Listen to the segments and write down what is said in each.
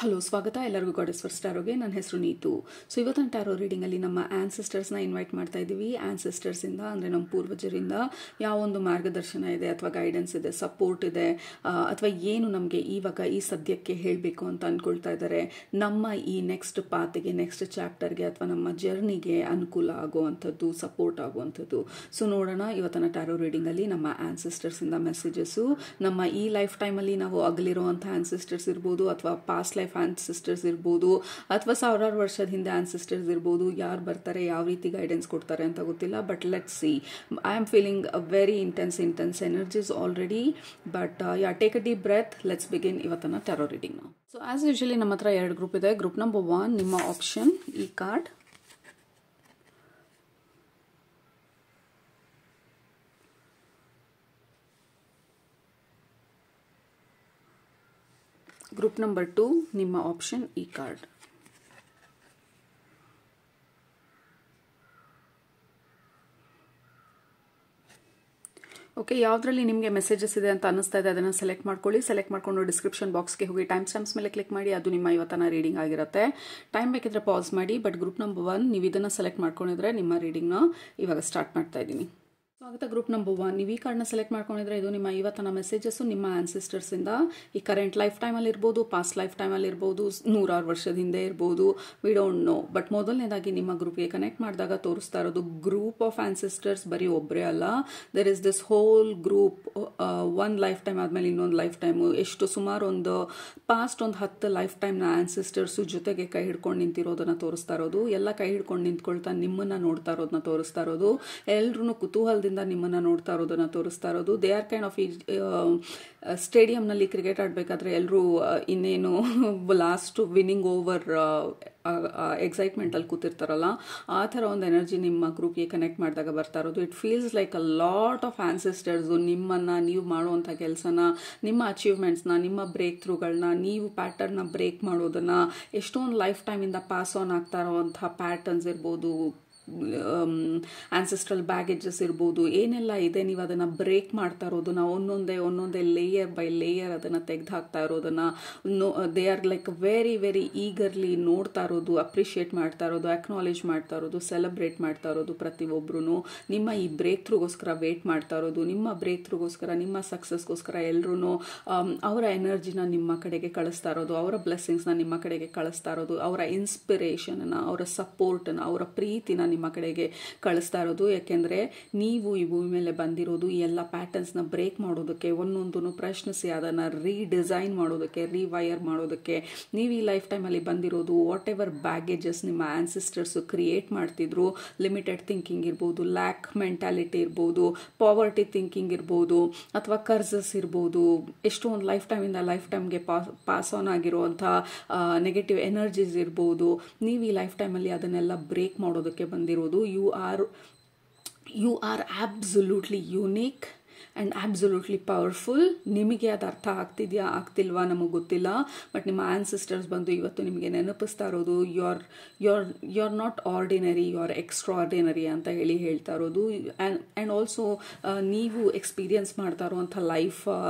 Hello, ಸ್ವಾಗತ ಎಲ್ಲರಿಗೂ goddess for ಸ್ಟಾರೋಗೆ. ನನ್ನ ಹೆಸರು ನೀತು. ಸೊ ಇವತ್ತಿನ ಟ್ಯಾರೋ ರೀಡಿಂಗಲ್ಲಿ ನಮ್ಮ ಆನ್ಸಿಸ್ಟರ್ಸ್ನ ಇನ್ವೈಟ್ ಮಾಡ್ತಾ ಇದ್ದೀವಿ. ಆನ್ಸಿಸ್ಟರ್ಸಿಂದ ಅಂದರೆ ನಮ್ಮ ಪೂರ್ವಜರಿಂದ ಯಾವೊಂದು ಮಾರ್ಗದರ್ಶನ ಇದೆ ಅಥವಾ ಗೈಡೆನ್ಸ್ ಇದೆ, ಸಪೋರ್ಟ್ ಇದೆ, ಅಥವಾ ಏನು ನಮಗೆ ಇವಾಗ ಈ ಸದ್ಯಕ್ಕೆ ಹೇಳಬೇಕು ಅಂತ ಅಂದ್ಕೊಳ್ತಾ ಇದ್ದಾರೆ, ನಮ್ಮ ಈ ನೆಕ್ಸ್ಟ್ ಪಾತ್ಗೆ, ನೆಕ್ಸ್ಟ್ ಚಾಪ್ಟರ್ಗೆ ಅಥವಾ ನಮ್ಮ ಜರ್ನಿಗೆ ಅನುಕೂಲ ಆಗುವಂಥದ್ದು, ಸಪೋರ್ಟ್ ಆಗುವಂಥದ್ದು. ಸೊ ನೋಡೋಣ ಇವತ್ತಿನ ಟ್ಯಾರೋ ರೀಡಿಂಗಲ್ಲಿ ನಮ್ಮ ಆನ್ಸಿಸ್ಟರ್ಸಿಂದ ಮೆಸೇಜಸ್ಸು. ನಮ್ಮ ಈ ಲೈಫ್ ಟೈಮಲ್ಲಿ ನಾವು ಅಗಲಿರುವಂಥ ಆನ್ಸಿಸ್ಟರ್ಸ್ ಇರ್ಬೋದು, ಅಥವಾ ಪಾಸ್ಟ್ ಲೈಫ್ ಆನ್ಸಿಸ್ಟರ್ಸ್ ಇರ್ಬೋದು, ಅಥವಾ ಸಾವಿರಾರು ವರ್ಷದ ಹಿಂದೆ ಆನ್ಸಿಸ್ಟರ್ಸ್ ಇರ್ಬೋದು. ಯಾರು ಬರ್ತಾರೆ, ಯಾವ ರೀತಿ ಗೈಡೆನ್ಸ್ ಕೊಡ್ತಾರೆ ಅಂತ ಗೊತ್ತಿಲ್ಲ. But let's see. I am feeling a very intense energies already. But take a deep breath. Let's begin ಇವತ್ತನ ಟ್ಯಾರೋ ರೀಡಿಂಗ್ ನಾವು. ಸೊ ಆಸ್ ಯೂಶಲಿ ನಮ್ಮ ಹತ್ರ 2 ಗ್ರೂಪ್ ಇದೆ. ಗ್ರೂಪ್ ನಂಬರ್ 1 ನಿಮ್ಮ ಆಪ್ಷನ್ ಈ ಕಾರ್ಡ್, ಗ್ರೂಪ್ ನಂಬರ್ 2 ನಿಮ್ಮ ಆಪ್ಷನ್ ಈ card. Okay, ಯಾವುದರಲ್ಲಿ ನಿಮಗೆ ಮೆಸೇಜಸ್ ಇದೆ ಅಂತ ಅನ್ನಿಸ್ತಾ ಇದೆ ಅದನ್ನು ಸೆಲೆಕ್ಟ್ ಮಾಡ್ಕೊಳ್ಳಿ. ಸೆಲೆಕ್ಟ್ ಮಾಡ್ಕೊಂಡು ಡಿಸ್ಕ್ರಿಪ್ಷನ್ ಬಾಕ್ಸ್ಗೆ ಹೋಗಿ ಟೈಮ್ ಸ್ಟಾಂಪ್ಸ್ ಮೇಲೆ ಕ್ಲಿಕ್ ಮಾಡಿ. ಅದು ನಿಮ್ಮ ಇವತ್ತಿನ ರೀಡಿಂಗ್ ಆಗಿರುತ್ತೆ. ಟೈಮ್ ಬೇಕಿದ್ರೆ ಪಾಸ್ ಮಾಡಿ. ಬಟ್ ಗ್ರೂಪ್ ನಂಬರ್ 1 ನೀವು ಇದನ್ನು ಸೆಲೆಕ್ಟ್ ಮಾಡ್ಕೊಂಡಿದ್ರೆ ನಿಮ್ಮ ರೀಡಿಂಗ್ನ ಇವಾಗ ಸ್ಟಾರ್ಟ್ ಮಾಡ್ತಾ ಇದ್ದೀನಿ. ಸ್ವಾಗತ. ಗ್ರೂಪ್ ನಂಬರ್ 1 ನೀವು ಈ ಕಾರ್ಡ್ನ ಸೆಲೆಕ್ಟ್ ಮಾಡ್ಕೊಂಡಿದ್ರೆ ಇದು ನಿಮ್ಮ ಇವತ್ತಿನ ಮೆಸೇಜಸ್ಸು ನಿಮ್ಮ ಆನ್ಸಿಸ್ಟರ್ಸಿಂದ. ಈ ಕರೆಂಟ್ ಲೈಫ್ ಟೈಮಲ್ಲಿ ಇರ್ಬೋದು, ಪಾಸ್ಟ್ ಲೈಫ್ ಟೈಮಲ್ಲಿ ಇರ್ಬೋದು, 100 ವರ್ಷದ ಹಿಂದೆ ಇರ್ಬೋದು, ವಿ ಡೋಂಟ್ ನೋ. ಬಟ್ ಮೊದಲನೇದಾಗಿ ನಿಮ್ಮ ಗ್ರೂಪ್ಗೆ ಕನೆಕ್ಟ್ ಮಾಡಿದಾಗ ತೋರಿಸ್ತಾ ಇರೋದು ಗ್ರೂಪ್ ಆಫ್ ಆನ್ಸಿಸ್ಟರ್ಸ್ ಬರೀ ಒಬ್ಬರೇ ಅಲ್ಲ. There is this whole group. ಒಂದು ಲೈಫ್ ಟೈಮ್ ಆದಮೇಲೆ ಇನ್ನೊಂದು ಲೈಫ್ ಟೈಮು, ಎಷ್ಟು ಸುಮಾರು ಒಂದು ಪಾಸ್ಟ್ ಒಂದು 10 ಲೈಫ್ ಟೈಮ್ನ ಆನ್ಸಿಸ್ಟರ್ಸು ಜೊತೆಗೆ ಕೈ ಹಿಡ್ಕೊಂಡು ನಿಂತಿರೋದನ್ನ ತೋರಿಸ್ತಾ ಇರೋದು. ಎಲ್ಲ ಕೈ ಹಿಡ್ಕೊಂಡು ನಿಂತ್ಕೊಳ್ತಾ ನಿಮ್ಮನ್ನ ನೋಡ್ತಾ ಇರೋದನ್ನ ತೋರಿಸ್ತಾ ಇರೋದು. ಎಲ್ಲರೂ ಕುತೂಹಲದಿಂದ ನಿಮ್ಮನ್ನ ನೋಡ್ತಾ ಇರೋದನ್ನ ತೋರಿಸ್ತಾ ಇರೋದು. ದೇ ಆರ್ ಕೈಂಡ್ ಆಫ್ ಸ್ಟೇಡಿಯಂನಲ್ಲಿ ಕ್ರಿಕೆಟ್ ಆಡಬೇಕಾದ್ರೆ ಎಲ್ಲರೂ ಇನ್ನೇನು ಲಾಸ್ಟ್ ವಿನ್ನಿಂಗ್ ಓವರ್ ಎಕ್ಸೈಟ್ಮೆಂಟಲ್ಲಿ ಕೂತಿರ್ತಾರಲ್ಲ, ಆ ಥರ ಒಂದು ಎನರ್ಜಿ ನಿಮ್ಮ ಗ್ರೂಪ್ಗೆ ಕನೆಕ್ಟ್ ಮಾಡಿದಾಗ ಬರ್ತಾ ಇರೋದು. It feels like a lot of ancestors ನಿಮ್ಮನ್ನು, ನೀವು ಮಾಡುವಂಥ ಕೆಲಸನ, ನಿಮ್ಮ ಅಚೀವ್ಮೆಂಟ್ಸ್ನ, ನಿಮ್ಮ ಬ್ರೇಕ್ ಥ್ರೂಗಳನ್ನ, ನೀವು ಪ್ಯಾಟರ್ನ್ನ ಬ್ರೇಕ್ ಮಾಡೋದನ್ನು, ಎಷ್ಟೊಂದು ಲೈಫ್ ಟೈಮಿಂದ ಪಾಸ್ ಆನ್ ಆಗ್ತಾ ಇರೋವಂಥ ಪ್ಯಾಟರ್ನ್ಸ್ ಇರ್ಬೋದು, ಆನ್ಸೆಸ್ಟ್ರಲ್ ಬ್ಯಾಗೇಜಸ್ ಇರ್ಬೋದು, ಏನೆಲ್ಲ ಇದೆ ನೀವು ಅದನ್ನು ಬ್ರೇಕ್ ಮಾಡ್ತಾ ಇರೋದನ್ನ, ಒಂದೊಂದೇ ಲೇಯರ್ ಬೈ ಲೇಯರ್ ಅದನ್ನು ತೆಗೆದು ಹಾಕ್ತಾ ಇರೋದನ್ನ they are like very very eagerly ನೋಡ್ತಾ ಇರೋದು, ಅಪ್ರಿಷಿಯೇಟ್ ಮಾಡ್ತಾ ಇರೋದು, ಅಕ್ನಾಲೇಜ್ ಮಾಡ್ತಾ ಇರೋದು, ಸೆಲೆಬ್ರೇಟ್ ಮಾಡ್ತಾ ಇರೋದು. ಪ್ರತಿಯೊಬ್ಬರೂ ನಿಮ್ಮ ಈ ಬ್ರೇಕ್ ಥ್ರೂಗೋಸ್ಕರ ವೇಟ್ ಮಾಡ್ತಾ ಇರೋದು, ನಿಮ್ಮ ಬ್ರೇಕ್ ಥ್ರೂಗೋಸ್ಕರ, ನಿಮ್ಮ ಸಕ್ಸಸ್ಗೋಸ್ಕರ ಎಲ್ಲರೂ ಅವರ ಎನರ್ಜಿನ ನಿಮ್ಮ ಕಡೆಗೆ ಕಳಿಸ್ತಾ ಇರೋದು, ಅವರ ಬ್ಲೆಸ್ಸಿಂಗ್ಸ್ನ ನಿಮ್ಮ ಕಡೆಗೆ ಕಳಿಸ್ತಾ ಇರೋದು, ಅವರ ಇನ್ಸ್ಪಿರೇಷನ್ನ, ಅವರ ಸಪೋರ್ಟನ್ನ, ಅವರ ಪ್ರೀತಿನ ನಿಮ್ಮ ಕಡೆಗೆ ಕಳಿಸ್ತಾ ಇರೋದು. ಯಾಕೆಂದರೆ ನೀವು ಈ ಭೂಮಿ ಮೇಲೆ ಬಂದಿರೋದು ಈ ಎಲ್ಲ ಪ್ಯಾಟರ್ನ್ಸ್ನ ಬ್ರೇಕ್ ಮಾಡೋದಕ್ಕೆ, ಒಂದೊಂದನ್ನು ಪ್ರಶ್ನಿಸಿ ಅದನ್ನು ರೀಡಿಸೈನ್ ಮಾಡೋದಕ್ಕೆ, ರಿವೈರ್ ಮಾಡೋದಕ್ಕೆ. ನೀವು ಈ ಲೈಫ್ ಟೈಮಲ್ಲಿ ಬಂದಿರೋದು ವಾಟ್ ಎವರ್ ಬ್ಯಾಗೇಜಸ್ ನಿಮ್ಮ ಆನ್ಸಿಸ್ಟರ್ಸು ಕ್ರಿಯೇಟ್ ಮಾಡ್ತಿದ್ರು, ಲಿಮಿಟೆಡ್ ಥಿಂಕಿಂಗ್ ಇರ್ಬೋದು, ಲ್ಯಾಕ್ ಮೆಂಟಾಲಿಟಿ ಇರ್ಬೋದು, ಪಾವರ್ಟಿ ಥಿಂಕಿಂಗ್ ಇರ್ಬೋದು, ಅಥವಾ ಕರ್ಸಸ್ ಇರ್ಬೋದು, ಎಷ್ಟೊಂದು ಲೈಫ್ ಟೈಮಿಂದ ಲೈಫ್ ಟೈಮ್ಗೆ ಪಾಸ್ ಆನ್ ಆಗಿರುವಂಥ ನೆಗೆಟಿವ್ ಎನರ್ಜೀಸ್ ಇರ್ಬೋದು. ನೀವು ಈ ಲೈಫ್ ಟೈಮಲ್ಲಿ ಅದನ್ನೆಲ್ಲ ಬ್ರೇಕ್ ಮಾಡೋದಕ್ಕೆ ಬಂದಿರೋದು. You are absolutely unique and absolutely powerful. ನಿಮಗೆ ಅದು ಅರ್ಥ ಆಗ್ತಿದೆಯಾ ಆಗ್ತಿಲ್ವಾ ನಮಗೆ ಗೊತ್ತಿಲ್ಲ. ಬಟ್ ನಿಮ್ಮ ಆನ್ಸಿಸ್ಟರ್ಸ್ ಬಂದು ಇವತ್ತು ನಿಮಗೆ ನೆನಪಿಸ್ತಾ ಇರೋದು you are not ordinary, you are extraordinary ಅಂತ ಹೇಳ್ತಾ ಇರೋದು. ಆ್ಯಂಡ್ ಆಲ್ಸೋ ನೀವು ಎಕ್ಸ್ಪೀರಿಯನ್ಸ್ ಮಾಡ್ತಾ ಇರುವಂಥ ಲೈಫ್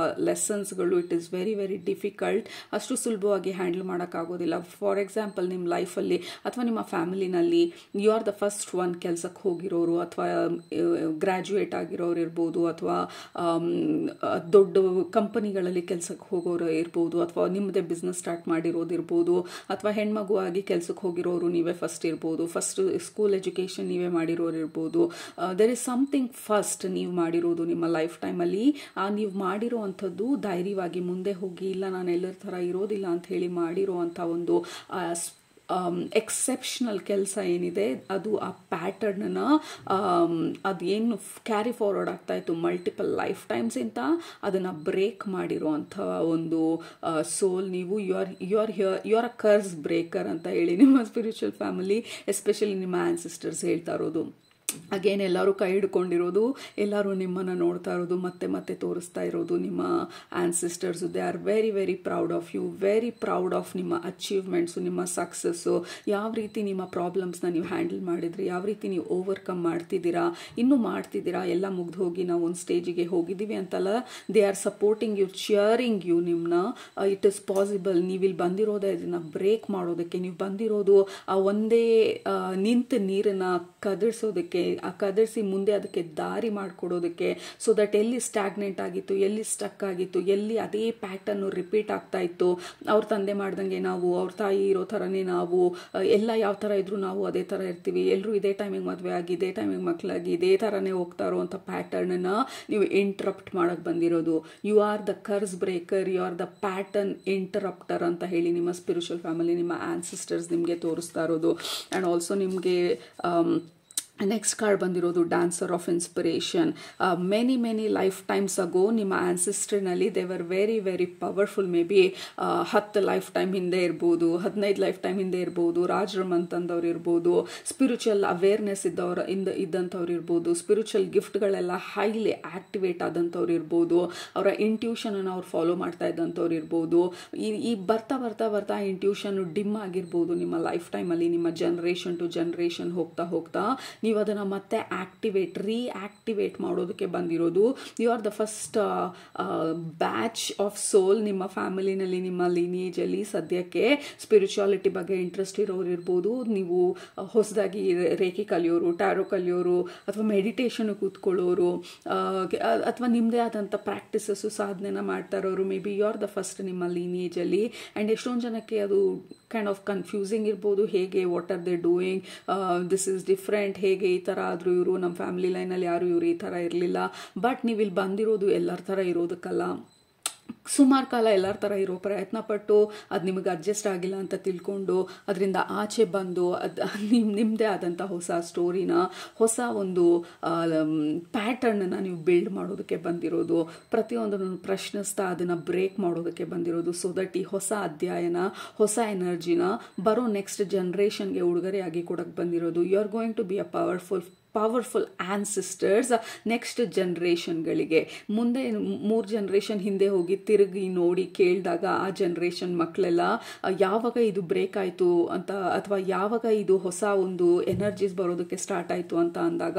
ಲೆಸನ್ಸ್ಗಳು it is very very difficult. ಅಷ್ಟು ಸುಲಭವಾಗಿ ಹ್ಯಾಂಡಲ್ ಮಾಡೋಕ್ಕಾಗೋದಿಲ್ಲ. ಫಾರ್ ಎಕ್ಸಾಂಪಲ್ ನಿಮ್ಮ ಲೈಫಲ್ಲಿ ಅಥವಾ ನಿಮ್ಮ ಫ್ಯಾಮಿಲಿನಲ್ಲಿ you are the first one ಕೆಲಸಕ್ಕೆ ಹೋಗಿರೋರು, ಅಥವಾ ಗ್ರ್ಯಾಜುಯೇಟ್ ಆಗಿರೋರು ಇರ್ಬೋದು, ಅಥವಾ ದೊಡ್ಡ ಕಂಪನಿಗಳಲ್ಲಿ ಕೆಲಸಕ್ಕೆ ಹೋಗೋರು ಇರ್ಬೋದು, ಅಥವಾ ನಿಮ್ಮದೇ ಬಿಸ್ನೆಸ್ ಸ್ಟಾರ್ಟ್ ಮಾಡಿರೋದಿರ್ಬೋದು, ಅಥವಾ ಹೆಣ್ಮಗು ಆಗಿ ಕೆಲಸಕ್ಕೆ ಹೋಗಿರೋರು ನೀವೇ ಫಸ್ಟ್ ಇರ್ಬೋದು, ಫಸ್ಟ್ ಸ್ಕೂಲ್ ಎಜುಕೇಷನ್ ನೀವೇ ಮಾಡಿರೋರು ಇರ್ಬೋದು. ದೇರ್ ಇಸ್ ಸಮಥಿಂಗ್ ಫಸ್ಟ್ ನೀವು ಮಾಡಿರೋದು ನಿಮ್ಮ ಲೈಫ್ ಟೈಮಲ್ಲಿ. ನೀವು ಮಾಡಿರೋ ಅಂಥದ್ದು ಧೈರ್ಯವಾಗಿ ಮುಂದೆ ಹೋಗಿ, ಇಲ್ಲ ನಾನು ಎಲ್ಲರ ಥರ ಇರೋದಿಲ್ಲ ಅಂತ ಹೇಳಿ ಮಾಡಿರೋ ಅಂಥ ಒಂದು ಎಕ್ಸೆಪ್ಷನಲ್ ಕೆಲಸ ಏನಿದೆ, ಅದು ಆ ಪ್ಯಾಟರ್ನನ್ನು ಅದೇನು ಕ್ಯಾರಿ ಫಾರ್ವರ್ಡ್ ಆಗ್ತಾ ಇತ್ತು ಮಲ್ಟಿಪಲ್ ಲೈಫ್ ಟೈಮ್ಸ್ ಇಂತ, ಅದನ್ನು ಬ್ರೇಕ್ ಮಾಡಿರೋವಂಥ ಒಂದು ಸೋಲ್ ನೀವು. ಯು ಆರ್ ಅ ಕರ್ಸ್ ಬ್ರೇಕರ್ ಅಂತ ಹೇಳಿ ನಿಮ್ಮ ಸ್ಪಿರಿಚುವಲ್ ಫ್ಯಾಮಿಲಿ, ಎಸ್ಪೆಷಲಿ ನಿಮ್ಮ ಆನ್ಸಿಸ್ಟರ್ಸ್ ಹೇಳ್ತಾ ಇರೋದು. ಅಗೇನ್ ಎಲ್ಲರೂ ಕೈ ಹಿಡ್ಕೊಂಡಿರೋದು, ಎಲ್ಲರೂ ನಿಮ್ಮನ್ನು ನೋಡ್ತಾ ಇರೋದು, ಮತ್ತೆ ಮತ್ತೆ ತೋರಿಸ್ತಾ ಇರೋದು ನಿಮ್ಮ ancestors. They are very very proud of you, very proud of ನಿಮ್ಮ ಅಚೀವ್ಮೆಂಟ್ಸು, ನಿಮ್ಮ ಸಕ್ಸಸ್ಸು, ಯಾವ ರೀತಿ ನಿಮ್ಮ ಪ್ರಾಬ್ಲಮ್ಸ್ನ ನೀವು ಹ್ಯಾಂಡಲ್ ಮಾಡಿದ್ರಿ, ಯಾವ ರೀತಿ ನೀವು ಓವರ್ಕಮ್ ಮಾಡ್ತಿದ್ದೀರಾ, ಇನ್ನೂ ಮಾಡ್ತಿದ್ದೀರಾ, ಎಲ್ಲ ಮುಗ್ದು ಹೋಗಿ ನಾವು ಒಂದು ಸ್ಟೇಜಿಗೆ ಹೋಗಿದ್ದೀವಿ ಅಂತಲ್ಲ. They are supporting you, cheering you. ನಿಮ್ಮನ್ನ ಇಟ್ ಇಸ್ ಪಾಸಿಬಲ್, ನೀವಿಲ್ಲಿ ಬಂದಿರೋದೇ ಇದನ್ನು ಬ್ರೇಕ್ ಮಾಡೋದಕ್ಕೆ, ನೀವು ಬಂದಿರೋದು ಆ ಒಂದೇ ನಿಂತ ನೀರನ್ನು ಕದರ್ಸೋದಕ್ಕೆ, ಕದರ್ಸಿ ಮುಂದೆ ಅದಕ್ಕೆ ದಾರಿ ಮಾಡಿಕೊಡೋದಕ್ಕೆ. ಸೊ ದಟ್ ಎಲ್ಲಿ ಸ್ಟ್ಯಾಗ್ನೆಂಟ್ ಆಗಿತ್ತು, ಎಲ್ಲಿ ಸ್ಟಕ್ ಆಗಿತ್ತು, ಎಲ್ಲಿ ಅದೇ ಪ್ಯಾಟರ್ನು ರಿಪೀಟ್ ಆಗ್ತಾ ಇತ್ತು, ಅವ್ರ ತಂದೆ ಮಾಡ್ದಂಗೆ ನಾವು, ಅವ್ರ ತಾಯಿ ಇರೋ ಥರನೇ ನಾವು, ಎಲ್ಲ ಯಾವ ಥರ ಇದ್ರು ನಾವು ಅದೇ ಥರ ಇರ್ತೀವಿ, ಎಲ್ಲರೂ ಇದೇ ಟೈಮಿಗೆ ಮದುವೆ ಆಗಿ, ಇದೇ ಟೈಮಿಗೆ ಮಕ್ಕಳಾಗಿ, ಇದೇ ಥರನೇ ಹೋಗ್ತಾ ಇರೋವಂಥ ಪ್ಯಾಟರ್ನನ್ನು ನೀವು ಇಂಟ್ರಪ್ಟ್ ಮಾಡೋಕ್ಕೆ ಬಂದಿರೋದು. You are the curse breaker, you are the pattern interrupter ಅಂತ ಹೇಳಿ ನಿಮ್ಮ ಸ್ಪಿರಿಚುವಲ್ ಫ್ಯಾಮಿಲಿ, ನಿಮ್ಮ ಆನ್ಸಿಸ್ಟರ್ಸ್ ನಿಮಗೆ ತೋರಿಸ್ತಾ ಇರೋದು. ಆ್ಯಂಡ್ ಆಲ್ಸೋ ನಿಮಗೆ ನೆಕ್ಸ್ಟ್ ಕಾರ್ಡ್ ಬಂದಿರೋದು dancer of inspiration. Many life times ago ನಿಮ್ಮ ಆನ್ಸಿಸ್ಟ್ರಿನಲ್ಲಿ they were very very powerful. Maybe 10 life time ಹಿಂದೆ ಇರ್ಬೋದು, 15 ಲೈಫ್ ಟೈಮ್ ಹಿಂದೆ ಇರ್ಬೋದು, ರಾಜರಮ್ ಅಂತಂದವ್ರು ಇರ್ಬೋದು, ಸ್ಪಿರಿಚುವಲ್ ಅವೇರ್ನೆಸ್ ಇದ್ದಂಥವ್ರು ಇರ್ಬೋದು, ಸ್ಪಿರಿಚುವಲ್ ಗಿಫ್ಟ್ಗಳೆಲ್ಲ ಹೈಲಿ ಆಕ್ಟಿವೇಟ್ ಆದಂಥವ್ರು ಇರ್ಬೋದು, ಅವರ ಇಂಟ್ಯೂಷನನ್ನು ಅವ್ರು ಫಾಲೋ ಮಾಡ್ತಾ ಇದ್ದಂಥವ್ರು ಇರ್ಬೋದು. ಈ ಬರ್ತಾ ಬರ್ತಾ ಬರ್ತಾ ಇಂಟ್ಯೂಷನ್ ಡಿಮ್ ಆಗಿರ್ಬೋದು ನಿಮ್ಮ ಲೈಫ್ ಟೈಮಲ್ಲಿ. ನಿಮ್ಮ ಜನರೇಷನ್ ಟು ಜನರೇಷನ್ ಹೋಗ್ತಾ ನೀವು ಅದನ್ನು ಮತ್ತೆ ರೀಆಕ್ಟಿವೇಟ್ ಮಾಡೋದಕ್ಕೆ ಬಂದಿರೋದು. You are the first batch of soul ನಿಮ್ಮ ಫ್ಯಾಮಿಲಿನಲ್ಲಿ, ನಿಮ್ಮ ಲೀನಿಯೇಜಲ್ಲಿ ಸದ್ಯಕ್ಕೆ ಸ್ಪಿರಿಚುಯಾಲಿಟಿ ಬಗ್ಗೆ ಇಂಟ್ರೆಸ್ಟ್ ಇರೋರು ಇರ್ಬೋದು. ನೀವು ಹೊಸದಾಗಿ ರೇಖಿ ಕಲಿಯೋರು, ಟ್ಯಾರೋ ಕಲಿಯೋರು, ಅಥವಾ ಮೆಡಿಟೇಷನ್ ಕೂತ್ಕೊಳ್ಳೋರು, ಅಥವಾ ನಿಮ್ಮದೇ ಆದಂಥ ಪ್ರಾಕ್ಟೀಸಸ್ಸು ಸಾಧನೆನ ಮಾಡ್ತಾ ಇರೋರು. Maybe you are the first ನಿಮ್ಮ ಲೀನಿಯೇಜಲ್ಲಿ. ಆ್ಯಂಡ್ ಎಷ್ಟೊಂದು ಜನಕ್ಕೆ ಅದು ಕೈಂಡ್ ಆಫ್ ಕನ್ಫ್ಯೂಸಿಂಗ್ ಇರ್ಬೋದು. ಹೇಗೆ, what are they doing, this is different, ಹೇಗೆ ಈ ಥರ ಆದರೂ ಇವರು, ನಮ್ಮ ಫ್ಯಾಮಿಲಿ ಲೈನಲ್ಲಿ ಯಾರು ಇವರು ಈ ಥರ ಇರಲಿಲ್ಲ. ಬಟ್ ನೀವು ಇಲ್ಲಿ ಬಂದಿರೋದು ಎಲ್ಲರ ಥರ ಇರೋದಕ್ಕಲ್ಲ, ಸುಮಾರು ಕಾಲ ಎಲ್ಲರ ಥರ ಇರೋ ಪ್ರಯತ್ನ ಪಟ್ಟು ಅದು ನಿಮಗೆ ಅಡ್ಜಸ್ಟ್ ಆಗಿಲ್ಲ ಅಂತ ತಿಳ್ಕೊಂಡು ಅದರಿಂದ ಆಚೆ ಬಂದು ನಿಮ್ಮದೇ ಆದಂಥ ಹೊಸ ಸ್ಟೋರಿನ, ಹೊಸ ಒಂದು ಪ್ಯಾಟರ್ನನ್ನು ನೀವು ಬಿಲ್ಡ್ ಮಾಡೋದಕ್ಕೆ ಬಂದಿರೋದು. ಪ್ರತಿಯೊಂದನ್ನು ಪ್ರಶ್ನಿಸ್ತಾ ಅದನ್ನು ಬ್ರೇಕ್ ಮಾಡೋದಕ್ಕೆ ಬಂದಿರೋದು. ಸೊ ದಟ್ ಈ ಹೊಸ ಅಧ್ಯಾಯನ, ಹೊಸ ಎನರ್ಜಿನ ಬರೋ ನೆಕ್ಸ್ಟ್ ಜನ್ರೇಷನ್ಗೆ ಉಡುಗೊರೆಯಾಗಿ ಕೊಡೋಕ್ಕೆ ಬಂದಿರೋದು. You are going to be a powerful ancestors next ಜನ್ರೇಷನ್ಗಳಿಗೆ. ಮುಂದೆ 3 ಜನ್ರೇಷನ್ ಹಿಂದೆ ಹೋಗಿ ತಿರುಗಿ ನೋಡಿ ಕೇಳಿದಾಗ ಆ ಜನ್ರೇಷನ್ ಮಕ್ಕಳೆಲ್ಲ ಯಾವಾಗ ಇದು ಬ್ರೇಕ್ ಆಯಿತು ಅಂತ, ಅಥವಾ ಯಾವಾಗ ಇದು ಹೊಸ ಒಂದು ಎನರ್ಜೀಸ್ ಬರೋದಕ್ಕೆ ಸ್ಟಾರ್ಟ್ ಆಯಿತು ಅಂತ ಅಂದಾಗ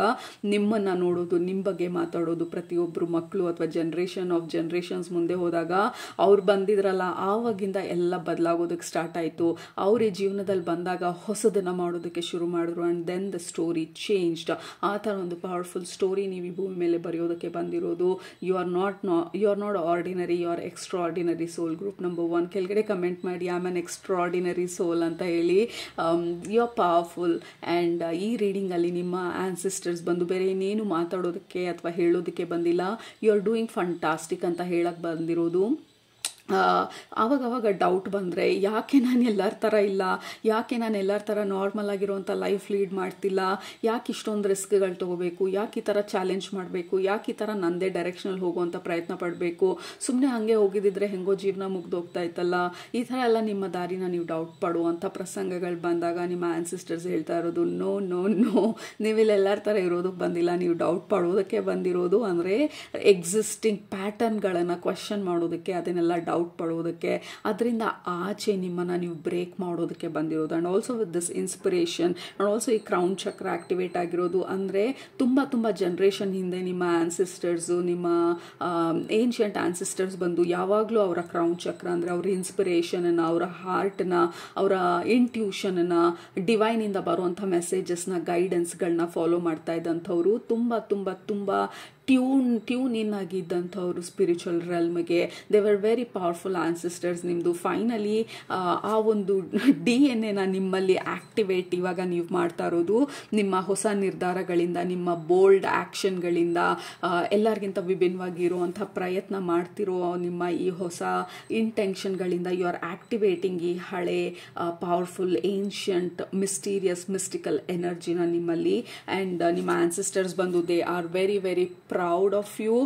ನಿಮ್ಮನ್ನು ನೋಡೋದು, ನಿಮ್ಮ ಬಗ್ಗೆ ಮಾತಾಡೋದು ಪ್ರತಿಯೊಬ್ಬರು ಮಕ್ಕಳು, ಅಥವಾ ಜನ್ರೇಷನ್ಸ್ ಮುಂದೆ ಹೋದಾಗ ಅವ್ರು ಬಂದಿದ್ರಲ್ಲ ಆವಾಗಿಂದ ಎಲ್ಲ ಬದಲಾಗೋದಕ್ಕೆ ಸ್ಟಾರ್ಟ್ ಆಯಿತು. ಅವ್ರ ಜೀವನದಲ್ಲಿ ಬಂದಾಗ ಹೊಸದನ್ನು ಮಾಡೋದಕ್ಕೆ ಶುರು ಮಾಡಿದ್ರು. And then the story changed. ಆ ಥರ ಒಂದು ಪವರ್ಫುಲ್ ಸ್ಟೋರಿ ನೀವು ಈ ಭೂಮಿ ಮೇಲೆ ಬರೆಯೋದಕ್ಕೆ ಬಂದಿರೋದು. You are not ordinary, you are extraordinary soul. Group number 1 ಕೆಳಗಡೆ ಕಮೆಂಟ್ ಮಾಡಿ I am an extraordinary soul ಅಂತ ಹೇಳಿ. You are powerful. ಆ್ಯಂಡ್ ಈ ರೀಡಿಂಗಲ್ಲಿ ನಿಮ್ಮ ಆನ್ಸಿಸ್ಟರ್ಸ್ ಬಂದು ಬೇರೆ ಇನ್ನೇನು ಮಾತಾಡೋದಕ್ಕೆ ಅಥವಾ ಹೇಳೋದಕ್ಕೆ ಬಂದಿಲ್ಲ. ಯು ಆರ್ ಡೂಯಿಂಗ್ ಫಂಟಾಸ್ಟಿಕ್ ಅಂತ ಹೇಳಕ್ಕೆ ಬಂದಿರೋದು. ಆವಾಗವಾಗ ಡೌಟ್ ಬಂದರೆ, ಯಾಕೆ ನಾನು ಎಲ್ಲರ ಥರ ಇಲ್ಲ, ಯಾಕೆ ನಾನು ಎಲ್ಲರ ಥರ ನಾರ್ಮಲ್ ಆಗಿರೋಂಥ ಲೈಫ್ ಲೀಡ್ ಮಾಡ್ತಿಲ್ಲ, ಯಾಕೆ ಇಷ್ಟೊಂದು ರಿಸ್ಕ್ಗಳು ತೊಗೋಬೇಕು, ಯಾಕೆ ಈ ಥರ ಚಾಲೆಂಜ್ ಮಾಡಬೇಕು, ಯಾಕೆ ಈ ಥರ ನನ್ನದೇ ಡೈರೆಕ್ಷನಲ್ಲಿ ಹೋಗುವಂಥ ಪ್ರಯತ್ನ ಪಡಬೇಕು, ಸುಮ್ಮನೆ ಹಾಗೆ ಹೋಗಿದ್ದಿದ್ರೆ ಹೆಂಗೋ ಜೀವನ ಮುಗ್ದೋಗ್ತಾ ಇತ್ತಲ್ಲ, ಈ ಥರ ಎಲ್ಲ ನಿಮ್ಮ ದಾರಿನ ನೀವು ಡೌಟ್ ಪಡುವಂಥ ಪ್ರಸಂಗಗಳು ಬಂದಾಗ ನಿಮ್ಮ ಆನ್ಸಿಸ್ಟರ್ಸ್ ಹೇಳ್ತಾ ಇರೋದು, ನೋ ನೋ ನೋ, ನೀವಿಲ್ಲಿ ಎಲ್ಲರ ಥರ ಇರೋದಕ್ಕೆ ಬಂದಿಲ್ಲ, ನೀವು ಡೌಟ್ ಪಡೋದಕ್ಕೆ ಬಂದಿರೋದು. ಅಂದರೆ ಎಕ್ಸಿಸ್ಟಿಂಗ್ ಪ್ಯಾಟರ್ನ್ಗಳನ್ನು ಕ್ವಶನ್ ಮಾಡೋದಕ್ಕೆ, ಅದನ್ನೆಲ್ಲ ಡೌಟ್ ಪಡೋದಕ್ಕೆ, ಅದರಿಂದ ಆಚೆ ನಿಮ್ಮನ್ನು ನೀವು ಬ್ರೇಕ್ ಮಾಡೋದಕ್ಕೆ ಬಂದಿರೋದು. And also with this inspiration and also ಈ ಕ್ರೌನ್ ಚಕ್ರ ಆಕ್ಟಿವೇಟ್ ಆಗಿರೋದು. ಅಂದರೆ ತುಂಬ ಜನ್ರೇಷನ್ ಹಿಂದೆ ನಿಮ್ಮ ಆನ್ಸಿಸ್ಟರ್ಸು, ನಿಮ್ಮ ಏನ್ಷಿಯಂಟ್ ಆನ್ಸಿಸ್ಟರ್ಸ್ ಬಂದು ಯಾವಾಗಲೂ ಅವರ ಕ್ರೌನ್ ಚಕ್ರ ಅಂದರೆ ಅವರ ಇನ್ಸ್ಪಿರೇಷನನ್ನು, ಅವರ ಹಾರ್ಟನ್ನ, ಅವರ ಇಂಟ್ಯೂಷನನ್ನು, ಡಿವೈನಿಂದ ಬರುವಂಥ ಮೆಸೇಜಸ್ನ, ಗೈಡೆನ್ಸ್ಗಳನ್ನ ಫಾಲೋ ಮಾಡ್ತಾ ಇದ್ದಂಥವ್ರು. ತುಂಬ ಟ್ಯೂನ್ ಇನ್ ಆಗಿದ್ದಂಥವ್ರು ಸ್ಪಿರಿಚುವಲ್ ರೆಲ್ಮ್ಗೆ. They were very powerful ancestors. ನಿಮ್ಮದು ಫೈನಲಿ ಆ ಒಂದು DNA ನಿಮ್ಮಲ್ಲಿ ಆಕ್ಟಿವೇಟ್ ಇವಾಗ ನೀವು ಮಾಡ್ತಾ ಇರೋದು ನಿಮ್ಮ ಹೊಸ ನಿರ್ಧಾರಗಳಿಂದ, ನಿಮ್ಮ ಬೋಲ್ಡ್ ಆ್ಯಕ್ಷನ್ಗಳಿಂದ, ಎಲ್ಲರಿಗಿಂತ ವಿಭಿನ್ನವಾಗಿರುವಂಥ ಪ್ರಯತ್ನ ಮಾಡ್ತಿರೋ ನಿಮ್ಮ ಈ ಹೊಸ ಇಂಟೆನ್ಷನ್ಗಳಿಂದ ಯು ಆರ್ ಆಕ್ಟಿವೇಟಿಂಗ್ ಈ ಹಳೆ ಪವರ್ಫುಲ್ ಏನ್ಷಿಯಂಟ್ ಮಿಸ್ಟೀರಿಯಸ್ ಮಿಸ್ಟಿಕಲ್ ಎನರ್ಜಿನ ನಿಮ್ಮಲ್ಲಿ. ಆ್ಯಂಡ್ ನಿಮ್ಮ ಆನ್ಸಿಸ್ಟರ್ಸ್ ಬಂದು they are very very proud of you.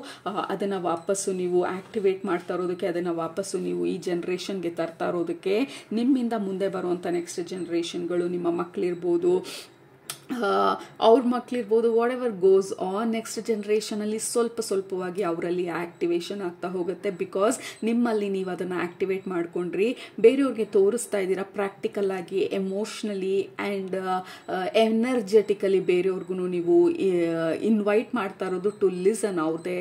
ಅದನ್ನು ವಾಪಸ್ಸು ನೀವು ಆಕ್ಟಿವೇಟ್ ಮಾಡ್ತಾ ಇರೋದಕ್ಕೆ, ಅದನ್ನು ವಾಪಸ್ಸು ನೀವು ಈ ಜನ್ರೇಷನ್ಗೆ ತರ್ತಾ ಇರೋದಕ್ಕೆ, ನಿಮ್ಮಿಂದ ಮುಂದೆ ಬರುವಂಥ ನೆಕ್ಸ್ಟ್ ಜನ್ರೇಷನ್ಗಳು, ನಿಮ್ಮ ಮಕ್ಕಳಿರ್ಬೋದು, ಅವ್ರ ಮಕ್ಕಳಿರ್ಬೋದು, whatever goes on next ಜನ್ರೇಷನಲ್ಲಿ ಸ್ವಲ್ಪವಾಗಿ ಅವರಲ್ಲಿ ಆ್ಯಕ್ಟಿವೇಶನ್ ಆಗ್ತಾ ಹೋಗುತ್ತೆ. ಬಿಕಾಸ್ ನಿಮ್ಮಲ್ಲಿ ನೀವು ಅದನ್ನು ಆ್ಯಕ್ಟಿವೇಟ್ ಮಾಡ್ಕೊಂಡ್ರಿ, ಬೇರೆಯವ್ರಿಗೆ ತೋರಿಸ್ತಾ ಇದ್ದೀರಾ ಪ್ರಾಕ್ಟಿಕಲ್ ಆಗಿ, ಎಮೋಷ್ನಲಿ ಆ್ಯಂಡ್ ಎನರ್ಜೆಟಿಕಲಿ ಬೇರೆಯವ್ರಿಗೂ ನೀವು ಇನ್ವೈಟ್ ಮಾಡ್ತಾ ಇರೋದು ಟು ಲಿಸನ್ ಅವ್ರದೇ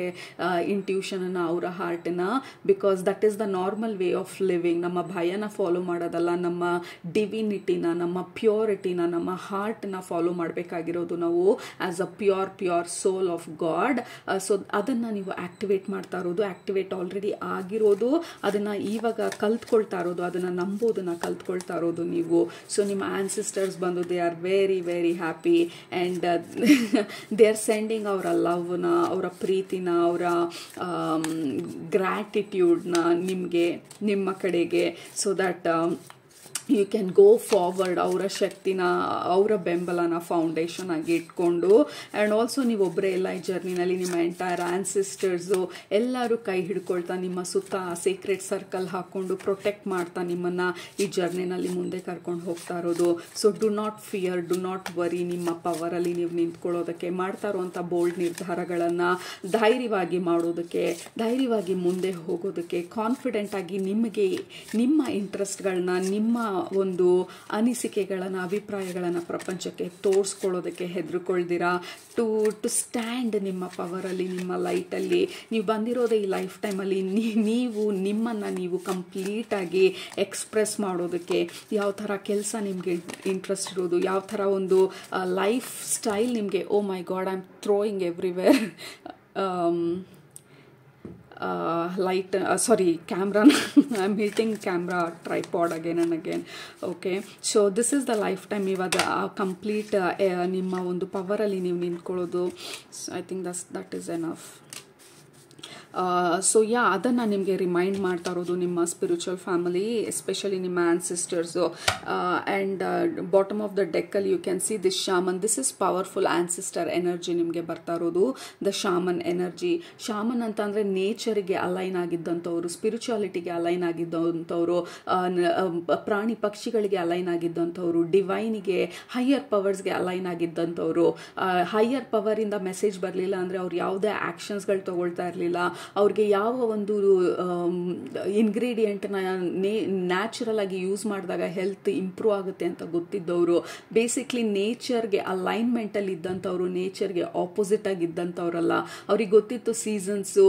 ಇಂಟ್ಯೂಷನನ್ನು, ಅವರ ಹಾರ್ಟನ್ನು. Because that is the normal way of living. ನಮ್ಮ ಭಯನ ಫಾಲೋ ಮಾಡೋದಲ್ಲ, ನಮ್ಮ ಡಿವಿನಿಟಿನ, ನಮ್ಮ ಪ್ಯೂರಿಟಿನ, ನಮ್ಮ ಹಾರ್ಟ್ನ ಫಾಲೋ ಮಾಡಬೇಕಾಗಿರೋದು ನಾವು as a pure soul of God. So ಅದನ್ನು ನೀವು ಆಕ್ಟಿವೇಟ್ ಮಾಡ್ತಾ ಇರೋದು, ಆಕ್ಟಿವೇಟ್ ಆಲ್ರೆಡಿ ಆಗಿರೋದು, ಅದನ್ನು ಇವಾಗ ಕಲ್ತ್ಕೊಳ್ತಾ ಇರೋದು, ಅದನ್ನು ನಂಬೋದನ್ನು ಕಲ್ತ್ಕೊಳ್ತಾ ಇರೋದು ನೀವು. ಸೊ ನಿಮ್ಮ ಆನ್ಸಿಸ್ಟರ್ಸ್ ಬಂದು they are very very happy and they are sending ಅವರ ಲವ್ನ, ಅವರ ಪ್ರೀತಿನ, ಅವರ ಗ್ರ್ಯಾಟಿಟ್ಯೂಡ್ನ ನಿಮಗೆ, ನಿಮ್ಮ ಕಡೆಗೆ. So that you can go forward. ಅವರ ಶಕ್ತಿನ, ಅವರ ಬೆಂಬಲನ ಫೌಂಡೇಶನ್ ಆಗಿ ಇಟ್ಕೊಂಡು. ಆ್ಯಂಡ್ ಆಲ್ಸೋ ನೀವು ಒಬ್ಬರೇ ಎಲ್ಲ ಈ ಜರ್ನಿನಲ್ಲಿ, ನಿಮ್ಮ ಎಂಟೈರ್ ಆನ್ಸಿಸ್ಟರ್ಸು ಎಲ್ಲರೂ ಕೈ ಹಿಡ್ಕೊಳ್ತಾ ನಿಮ್ಮ ಸುತ್ತ ಸೀಕ್ರೆಟ್ ಸರ್ಕಲ್ ಹಾಕ್ಕೊಂಡು ಪ್ರೊಟೆಕ್ಟ್ ಮಾಡ್ತಾ ನಿಮ್ಮನ್ನು ಈ ಜರ್ನಿನಲ್ಲಿ ಮುಂದೆ ಕರ್ಕೊಂಡು ಹೋಗ್ತಾ ಇರೋದು. So do not fear, do not worry. ನಿಮ್ಮ ಪವರಲ್ಲಿ ನೀವು ನಿಂತ್ಕೊಳ್ಳೋದಕ್ಕೆ, ಮಾಡ್ತಾ ಇರುವಂಥ ಬೋಲ್ಡ್ ನಿರ್ಧಾರಗಳನ್ನು ಧೈರ್ಯವಾಗಿ ಮಾಡೋದಕ್ಕೆ, ಧೈರ್ಯವಾಗಿ ಮುಂದೆ ಹೋಗೋದಕ್ಕೆ, ಕಾನ್ಫಿಡೆಂಟ್ ಆಗಿ ನಿಮಗೆ ನಿಮ್ಮ ಇಂಟ್ರೆಸ್ಟ್ಗಳನ್ನ, ನಿಮ್ಮ ಒಂದು ಅನಿಸಿಕೆಗಳನ್ನು, ಅಭಿಪ್ರಾಯಗಳನ್ನು ಪ್ರಪಂಚಕ್ಕೆ ತೋರಿಸ್ಕೊಳ್ಳೋದಕ್ಕೆ ಹೆದರ್ಕೊಳ್ದಿರಾ, ಟು ಸ್ಟ್ಯಾಂಡ್ ನಿಮ್ಮ ಪವರಲ್ಲಿ, ನಿಮ್ಮ ಲೈಟಲ್ಲಿ. ನೀವು ಬಂದಿರೋದೇ ಈ ಲೈಫ್ ಟೈಮಲ್ಲಿ ನೀವು ನಿಮ್ಮನ್ನು ನೀವು ಕಂಪ್ಲೀಟಾಗಿ ಎಕ್ಸ್ಪ್ರೆಸ್ ಮಾಡೋದಕ್ಕೆ. ಯಾವ ಥರ ಕೆಲಸ ನಿಮಗೆ ಇಂಟ್ರೆಸ್ಟ್ ಇರೋದು, ಯಾವ ಥರ ಒಂದು ಲೈಫ್ ಸ್ಟೈಲ್ ನಿಮಗೆ. Oh my god, I am throwing everywhere camera. I'm hitting camera tripod again and again. Okay, so this is the lifetime. ಇವಾಗ ಕಂಪ್ಲೀಟ್ ನಿಮ್ಮ ಒಂದು ಪವರಲ್ಲಿ ನೀವು ನಿಂತ್ಕೊಳ್ಳೋದು. I think that is enough. So ಅದನ್ನು ನಿಮಗೆ ರಿಮೈಂಡ್ ಮಾಡ್ತಾ ಇರೋದು ನಿಮ್ಮ ಸ್ಪಿರಿಚುವಲ್ ಫ್ಯಾಮಿಲಿ, ಎಸ್ಪೆಷಲಿ ನಿಮ್ಮ ancestors. And bottom of the ಡೆಕ್ಕಲ್ಲಿ you can see this shaman. This is powerful ancestor energy ನಿಮಗೆ ಬರ್ತಾ ಇರೋದು, ದ ಶಾಮನ್ ಎನರ್ಜಿ. ಶಾಮನ್ ಅಂತ ಅಂದರೆ ನೇಚರಿಗೆ ಅಲೈನ್ ಆಗಿದ್ದಂಥವ್ರು, ಸ್ಪಿರಿಚುಯಾಲಿಟಿಗೆ ಅಲೈನ್ ಆಗಿದ್ದಂಥವ್ರು, ಪ್ರಾಣಿ ಪಕ್ಷಿಗಳಿಗೆ ಅಲೈನ್ ಆಗಿದ್ದಂಥವ್ರು, ಡಿವೈನಿಗೆ, ಹೈಯರ್ ಪವರ್ಸ್ಗೆ ಅಲೈನ್ ಆಗಿದ್ದಂಥವ್ರು. ಹೈಯರ್ ಪವರಿಂದ ಮೆಸೇಜ್ ಬರಲಿಲ್ಲ ಅಂದರೆ ಅವ್ರು ಯಾವುದೇ ಆ್ಯಕ್ಷನ್ಸ್ಗಳು ತೊಗೊಳ್ತಾ ಇರಲಿಲ್ಲ. ಅವ್ರಿಗೆ ಯಾವ ಒಂದು ಇಂಗ್ರೀಡಿಯೆಂಟ್ನ ನ್ಯಾಚುರಲ್ ಆಗಿ ಯೂಸ್ ಮಾಡಿದಾಗ ಹೆಲ್ತ್ ಇಂಪ್ರೂವ್ ಆಗುತ್ತೆ ಅಂತ ಗೊತ್ತಿದ್ದವರು, ಬೇಸಿಕ್ಲಿ ನೇಚರ್ಗೆ ಅಲೈನ್ಮೆಂಟಲ್ಲಿ ಇದ್ದಂಥವ್ರು, ನೇಚರ್ಗೆ ಆಪೋಸಿಟ್ ಆಗಿದ್ದಂಥವ್ರಲ್ಲ. ಅವ್ರಿಗೆ ಗೊತ್ತಿತ್ತು ಸೀಸನ್ಸು,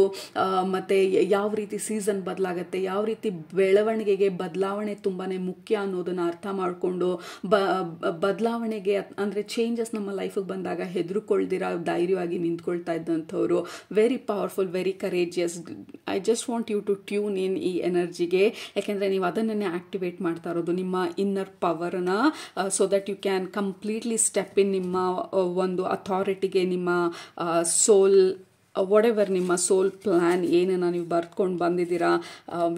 ಮತ್ತು ಯಾವ ರೀತಿ ಸೀಸನ್ ಬದಲಾಗತ್ತೆ, ಯಾವ ರೀತಿ ಬೆಳವಣಿಗೆಗೆ ಬದಲಾವಣೆ ತುಂಬಾ ಮುಖ್ಯ ಅನ್ನೋದನ್ನು ಅರ್ಥ ಮಾಡಿಕೊಂಡು, ಬದಲಾವಣೆಗೆ ಅಂದರೆ ಚೇಂಜಸ್ ನಮ್ಮ ಲೈಫಿಗೆ ಬಂದಾಗ ಹೆದರ್ಕೊಳ್ದಿರ ಧೈರ್ಯವಾಗಿ ನಿಂತ್ಕೊಳ್ತಾ ಇದ್ದಂಥವ್ರು. Very powerful, very courageous. I just want you to tune in ಈ ಎನರ್ಜಿಗೆ, ಯಾಕೆಂದರೆ ನೀವು ಅದನ್ನೇ ಆಕ್ಟಿವೇಟ್ ಮಾಡ್ತಾ ಇರೋದು, ನಿಮ್ಮ ಇನ್ನರ್ ಪವರ್ನ. So that you can completely step in ನಿಮ್ಮ ಒಂದು ಅಥಾರಿಟಿಗೆ, ನಿಮ್ಮ ಸೋಲ್, ವಾಟ್ ನಿಮ್ಮ ಸೋಲ್ ಪ್ಲ್ಯಾನ್ ಏನನ್ನ ನೀವು ಬರ್ತ್ಕೊಂಡು ಬಂದಿದ್ದೀರಾ,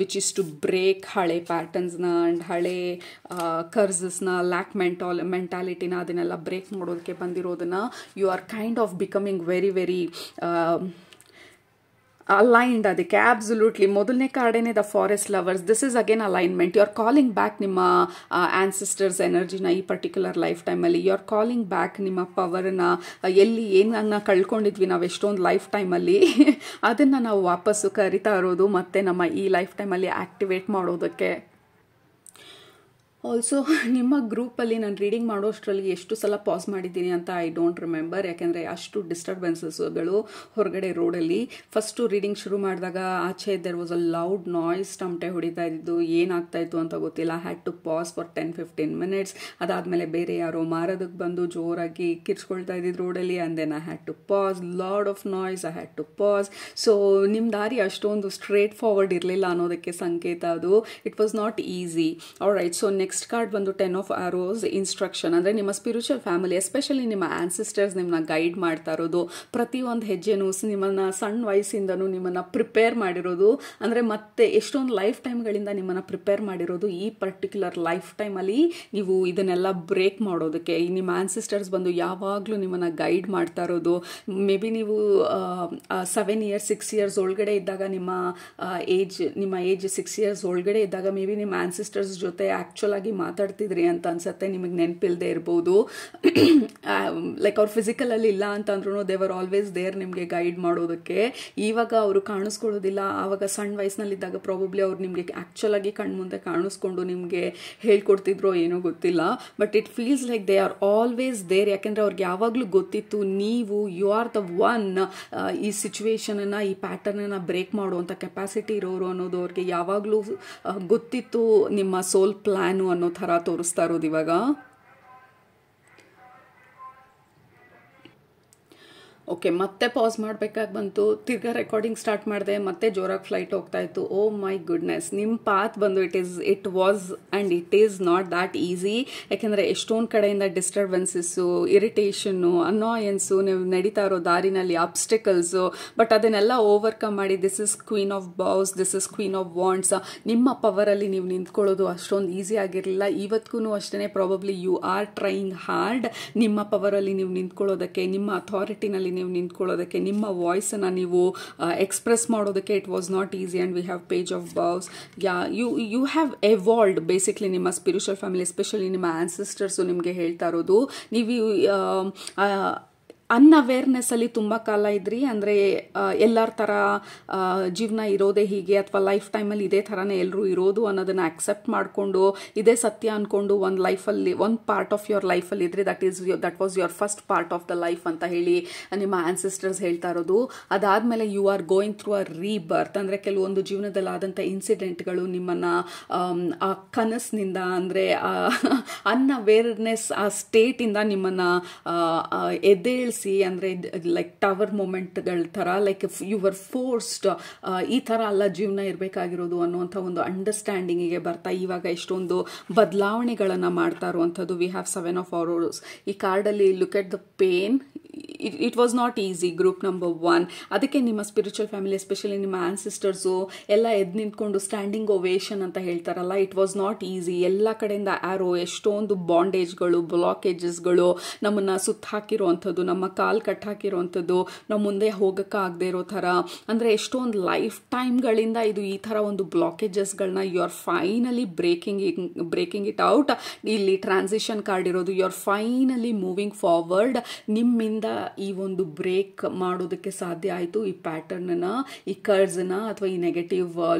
ವಿಚ್ ಇಸ್ ಟು ಬ್ರೇಕ್ ಹಳೆ ಪ್ಯಾಟರ್ನ್ಸ್ನ ಆ್ಯಂಡ್ ಹಳೆ ಕರ್ಸಸ್ನ, ಲ್ಯಾಕ್ ಮೆಂಟಾಲಿಟಿನ, ಅದನ್ನೆಲ್ಲ ಬ್ರೇಕ್ ಮಾಡೋದಕ್ಕೆ ಬಂದಿರೋದನ್ನು. You are kind of becoming very very aligned. ಅದಕ್ಕೆ ಆಬ್ಸಲ್ಯೂಟ್ಲಿ ಮೊದಲನೇ ಕಾರ್ಡೇನೆ the forest lovers. This is again alignment. You are calling back ನಿಮ್ಮ ಆನ್ಸಿಸ್ಟರ್ಸ್ ಎನರ್ಜಿನ ಈ ಪರ್ಟಿಕ್ಯುಲರ್ ಲೈಫ್ ಟೈಮಲ್ಲಿ. ಯು ಆರ್ ಕಾಲಿಂಗ್ ಬ್ಯಾಕ್ ನಿಮ್ಮ ಪವರ್ನ. ಎಲ್ಲಿ ಏನನ್ನ ಕಳ್ಕೊಂಡಿದ್ವಿ ನಾವು ಎಷ್ಟೊಂದು ಲೈಫ್ ಟೈಮಲ್ಲಿ, ಅದನ್ನು ನಾವು ವಾಪಸ್ಸು ಕರಿತಾ ಇರೋದು ಮತ್ತು ನಮ್ಮ ಈ ಲೈಫ್ ಟೈಮಲ್ಲಿ ಆ್ಯಕ್ಟಿವೇಟ್ ಮಾಡೋದಕ್ಕೆ. ಆಲ್ಸೋ ನಿಮ್ಮ ಗ್ರೂಪಲ್ಲಿ ನಾನು ರೀಡಿಂಗ್ ಮಾಡೋಷ್ಟರಲ್ಲಿ ಎಷ್ಟು ಸಲ ಪಾಸ್ ಮಾಡಿದ್ದೀನಿ ಅಂತ ಐ ಡೋಂಟ್ ರಿಮೆಂಬರ್, ಯಾಕೆಂದರೆ ಅಷ್ಟು ಡಿಸ್ಟರ್ಬೆನ್ಸಸ್ಗಳು ಹೊರಗಡೆ ರೋಡಲ್ಲಿ. ಫಸ್ಟು ರೀಡಿಂಗ್ ಶುರು ಮಾಡಿದಾಗ ಆಚೆ there was a loud noise, ಟಮಟೆ ಹೊಡಿತಾ ಇದ್ದು, ಏನಾಗ್ತಾಯಿತ್ತು ಅಂತ ಗೊತ್ತಿಲ್ಲ. Had to pass for 10-15 minutes. ಅದಾದಮೇಲೆ ಬೇರೆ ಯಾರೋ ಮಾರೋದಕ್ಕೆ ಬಂದು ಜೋರಾಗಿ ಕಿರ್ಚ್ಕೊಳ್ತಾ ಇದ್ದಿದ್ದು ರೋಡಲ್ಲಿ, and then I had to pass. Lot of noise, I had to pass. So ನಿಮ್ಮ ದಾರಿ ಅಷ್ಟೊಂದು ಸ್ಟ್ರೇಟ್ ಫಾರ್ವರ್ಡ್ ಇರಲಿಲ್ಲ ಅನ್ನೋದಕ್ಕೆ ಸಂಕೇತ ಅದು. It was not easy. Alright, so next card ಬಂದು 10 of Arrows, ಇನ್ಸ್ಟ್ರಕ್ಷನ್. ಅಂದರೆ ನಿಮ್ಮ ಸ್ಪಿರಿಚುವಲ್ ಫ್ಯಾಮಿಲಿ, ಎಸ್ಪೆಷಲಿ ನಿಮ್ಮ ಆನ್ಸಿಸ್ಟರ್ಸ್ ನಿಮ್ಮನ್ನ ಗೈಡ್ ಮಾಡ್ತಾ ಇರೋದು. ಪ್ರತಿಯೊಂದು ಹೆಜ್ಜೆನೂ ನಿಮ್ಮನ್ನು ಸಣ್ಣ ವಯಸ್ಸಿಂದನೂ ನಿಮ್ಮನ್ನು ಪ್ರಿಪೇರ್ ಮಾಡಿರೋದು. ಅಂದರೆ ಮತ್ತೆ ಎಷ್ಟೊಂದು ಲೈಫ್ ಟೈಮ್ಗಳಿಂದ ನಿಮ್ಮನ್ನು ಪ್ರಿಪೇರ್ ಮಾಡಿರೋದು. ಈ ಪರ್ಟಿಕ್ಯುಲರ್ ಲೈಫ್ ಟೈಮಲ್ಲಿ ನೀವು ಇದನ್ನೆಲ್ಲ ಬ್ರೇಕ್ ಮಾಡೋದಕ್ಕೆ ನಿಮ್ಮ ಆನ್ಸಿಸ್ಟರ್ಸ್ ಬಂದು ಯಾವಾಗಲೂ ನಿಮ್ಮನ್ನು ಗೈಡ್ ಮಾಡ್ತಾ ಇರೋದು. ಮೇ ಬಿ ನೀವು 7 years 6 years ಒಳಗಡೆ ಇದ್ದಾಗ, ನಿಮ್ಮ ಏಜ್ 6 years ಒಳಗಡೆ ಇದ್ದಾಗ ಮೇ ಬಿ ನಿಮ್ಮ ಆನ್ಸಿಸ್ಟರ್ಸ್ ಜೊತೆ ಆ್ಯಕ್ಚುಲ್ ಆಗಿ ಮಾತಾಡ್ತಿದ್ರಿ ಅಂತ ಅನ್ಸುತ್ತೆ, ನಿಮಗೆ ನೆನಪಿಲ್ಲದೆ ಇರ್ಬೋದು. ಲೈಕ್ ಅವ್ರು ಫಿಸಿಕಲಲ್ಲಿ ಇಲ್ಲ ಅಂತಂದ್ರೂ ದೇವರ್ ಆಲ್ವೇಸ್ ದೇರ್ ನಿಮಗೆ ಗೈಡ್ ಮಾಡೋದಕ್ಕೆ. ಇವಾಗ ಅವರು ಕಾಣಿಸ್ಕೊಳ್ಳೋದಿಲ್ಲ, ಆವಾಗ ಸಣ್ಣ ವಯಸ್ಸಿನಲ್ಲಿದ್ದಾಗ ಪ್ರಾಬಬ್ಲಿ ಅವ್ರು ನಿಮಗೆ ಆ್ಯಕ್ಚುಲ್ ಆಗಿ ಕಣ್ಮುಂದೆ ಕಾಣಿಸ್ಕೊಂಡು ನಿಮಗೆ ಹೇಳ್ಕೊಡ್ತಿದ್ರೋ ಏನೋ ಗೊತ್ತಿಲ್ಲ. But it feels like they are always there. ಯಾಕೆಂದರೆ ಅವ್ರಿಗೆ ಯಾವಾಗಲೂ ಗೊತ್ತಿತ್ತು ನೀವು ಯು ಆರ್ ದ ಒನ್ ಈ ಸಿಚುವೇಶನನ್ನು, ಈ ಪ್ಯಾಟರ್ನನ್ನು ಬ್ರೇಕ್ ಮಾಡುವಂಥ ಕೆಪಾಸಿಟಿ ಇರೋರು ಅನ್ನೋದು ಅವ್ರಿಗೆ ಯಾವಾಗಲೂ ಗೊತ್ತಿತ್ತು. ನಿಮ್ಮ ಸೋಲ್ ಪ್ಲ್ಯಾನು ಅನ್ನೋ ಥರ ತೋರಿಸ್ತಾ ಇರೋದು ಇವಾಗ. ಓಕೆ, ಮತ್ತೆ ಪಾಸ್ ಮಾಡಬೇಕಾಗಿ ಬಂತು. ತಿರ್ಗಾ ರೆಕಾರ್ಡಿಂಗ್ ಸ್ಟಾರ್ಟ್ ಮಾಡಿದೆ, ಮತ್ತೆ ಜೋರಾಗಿ ಫ್ಲೈಟ್ ಹೋಗ್ತಾ ಇತ್ತು. ಓ ಮೈ ಗುಡ್ನೆಸ್, ನಿಮ್ಮ ಪಾತ್ ಬಂದು it was and it is not that easy. ಯಾಕೆಂದರೆ ಎಷ್ಟೊಂದು ಕಡೆಯಿಂದ ಡಿಸ್ಟರ್ಬೆನ್ಸಸ್ಸು, ಇರಿಟೇಷನ್ನು, ಅನಾಯನ್ಸು, ನೀವು ನಡೀತಾ ಇರೋ ದಾರಿನಲ್ಲಿ ಅಬ್ಸ್ಟಿಕಲ್ಸು, ಬಟ್ ಅದನ್ನೆಲ್ಲ ಓವರ್ಕಮ್ ಮಾಡಿ this is queen of bows, this is queen of wands. ನಿಮ್ಮ ಪವರಲ್ಲಿ ನೀವು ನಿಂತ್ಕೊಳ್ಳೋದು ಅಷ್ಟೊಂದು ಈಸಿ ಆಗಿರಲಿಲ್ಲ. ಇವತ್ತಿಗೂ ಅಷ್ಟೇ probably you are trying hard ನಿಮ್ಮ ಪವರಲ್ಲಿ ನೀವು ನಿಂತ್ಕೊಳ್ಳೋದಕ್ಕೆ, ನಿಮ್ಮ ಅಥಾರಿಟಿನಲ್ಲಿ ನೀವು ನಿಂತ್ಕೊಳ್ಳೋದಕ್ಕೆ, ನಿಮ್ಮ ವಾಯ್ಸನ್ನು ನೀವು ಎಕ್ಸ್ಪ್ರೆಸ್ ಮಾಡೋದಕ್ಕೆ. It was not easy and we have page of bows. You have evolved basically. ನಿಮ್ಮ ಸ್ಪಿರಿಚುವಲ್ ಫ್ಯಾಮಿಲಿ, ಎಸ್ಪೆಷಲಿ ನಿಮ್ಮ ಆನ್ಸಿಸ್ಟರ್ಸು ನಿಮಗೆ ಹೇಳ್ತಾ ಇರೋದು, ನೀವು ಅನ್ಅವೇರ್ನೆಸ್ಸಲ್ಲಿ ತುಂಬ ಕಾಲ ಇದ್ರಿ. ಅಂದರೆ ಎಲ್ಲರ ಥರ ಜೀವನ ಇರೋದೇ ಹೀಗೆ, ಅಥವಾ ಲೈಫ್ ಟೈಮಲ್ಲಿ ಇದೇ ಥರನೇ ಎಲ್ಲರೂ ಇರೋದು ಅನ್ನೋದನ್ನು ಅಕ್ಸೆಪ್ಟ್ ಮಾಡಿಕೊಂಡು ಇದೇ ಸತ್ಯ ಅಂದ್ಕೊಂಡು ಒಂದು ಲೈಫಲ್ಲಿ ಒಂದು ಪಾರ್ಟ್ ಆಫ್ ಯುವರ್ ಲೈಫಲ್ಲಿ ಇದ್ರಿ. That was your first part of the life ಅಂತ ಹೇಳಿ ನಿಮ್ಮ ಆನ್ಸಿಸ್ಟರ್ಸ್ ಹೇಳ್ತಾ ಇರೋದು. ಅದಾದಮೇಲೆ you are going through a rebirth. ಅಂದರೆ ಕೆಲವೊಂದು ಜೀವನದಲ್ಲಿ ಆದಂಥ ಇನ್ಸಿಡೆಂಟ್ಗಳು ನಿಮ್ಮನ್ನು ಆ ಕನಸಿನಿಂದ, ಅಂದರೆ ಅನ್ಅವೇರ್ನೆಸ್ ಆ ಸ್ಟೇಟಿಂದ ನಿಮ್ಮನ್ನು ಎದ್ದೇಳಿಸಿ, ಅಂದರೆ ಲೈಕ್ ಟವರ್ ಮೂಮೆಂಟ್ಗಳ ಥರ, ಲೈಕ್ ಯು ವರ್ ಫೋರ್ಸ್ಡ್, ಈ ಥರ ಅಲ್ಲ ಜೀವನ ಇರಬೇಕಾಗಿರೋದು ಅನ್ನುವಂಥ ಒಂದು ಅಂಡರ್ಸ್ಟ್ಯಾಂಡಿಂಗಿಗೆ ಬರ್ತಾ ಇವಾಗ ಎಷ್ಟೊಂದು ಬದಲಾವಣೆಗಳನ್ನು ಮಾಡ್ತಾ ಇರುವಂಥದ್ದು. V have 7 of Swords. ಈ ಕಾರ್ಡಲ್ಲಿ look at the pain. It was not easy. Group number 1. ಅದಕ್ಕೆ ನಿಮ್ಮ ಸ್ಪಿರಿಚುವಲ್ ಫ್ಯಾಮಿಲಿ, ಎಸ್ಪೆಷಲಿ ನಿಮ್ಮ ಆನ್ಸಿಸ್ಟರ್ಸು ಎಲ್ಲ ಎದ್ದು ನಿಂತ್ಕೊಂಡು ಸ್ಟ್ಯಾಂಡಿಂಗ್ ಓವೇಷನ್ ಅಂತ ಹೇಳ್ತಾರಲ್ಲ, ಇಟ್ ವಾಸ್ ನಾಟ್ ಈಸಿ. ಎಲ್ಲ ಕಡೆಯಿಂದ ಆರೋ, ಎಷ್ಟೊಂದು ಬಾಂಡೇಜ್ಗಳು, ಬ್ಲಾಕೇಜಸ್ಗಳು ನಮ್ಮನ್ನು ಸುತ್ತ ಹಾಕಿರೋವಂಥದ್ದು, ನಮ್ಮ ಕಾಲು ಕಟ್ ಹಾಕಿರೋವಂಥದ್ದು, ನಾವು ಮುಂದೆ ಹೋಗೋಕ್ಕಾಗದೇ ಇರೋ ಥರ, ಅಂದರೆ ಎಷ್ಟೊಂದು ಲೈಫ್ ಟೈಮ್ಗಳಿಂದ ಇದು ಈ ಥರ ಒಂದು ಬ್ಲಾಕೇಜಸ್ಗಳನ್ನ you are finally breaking it out. ಇಲ್ಲಿ ಟ್ರಾನ್ಸಿಷನ್ ಕಾರ್ಡ್ ಇರೋದು, you are finally moving forward. ನಿಮ್ಮಿಂದ ಈ ಒಂದು ಬ್ರೇಕ್ ಮಾಡೋದಕ್ಕೆ ಸಾಧ್ಯ ಆಯಿತು. ಈ ಪ್ಯಾಟರ್ನ್ನ, ಈ ಕರ್ಸ್ನ ಅಥವಾ ಈ ನೆಗೆಟಿವ್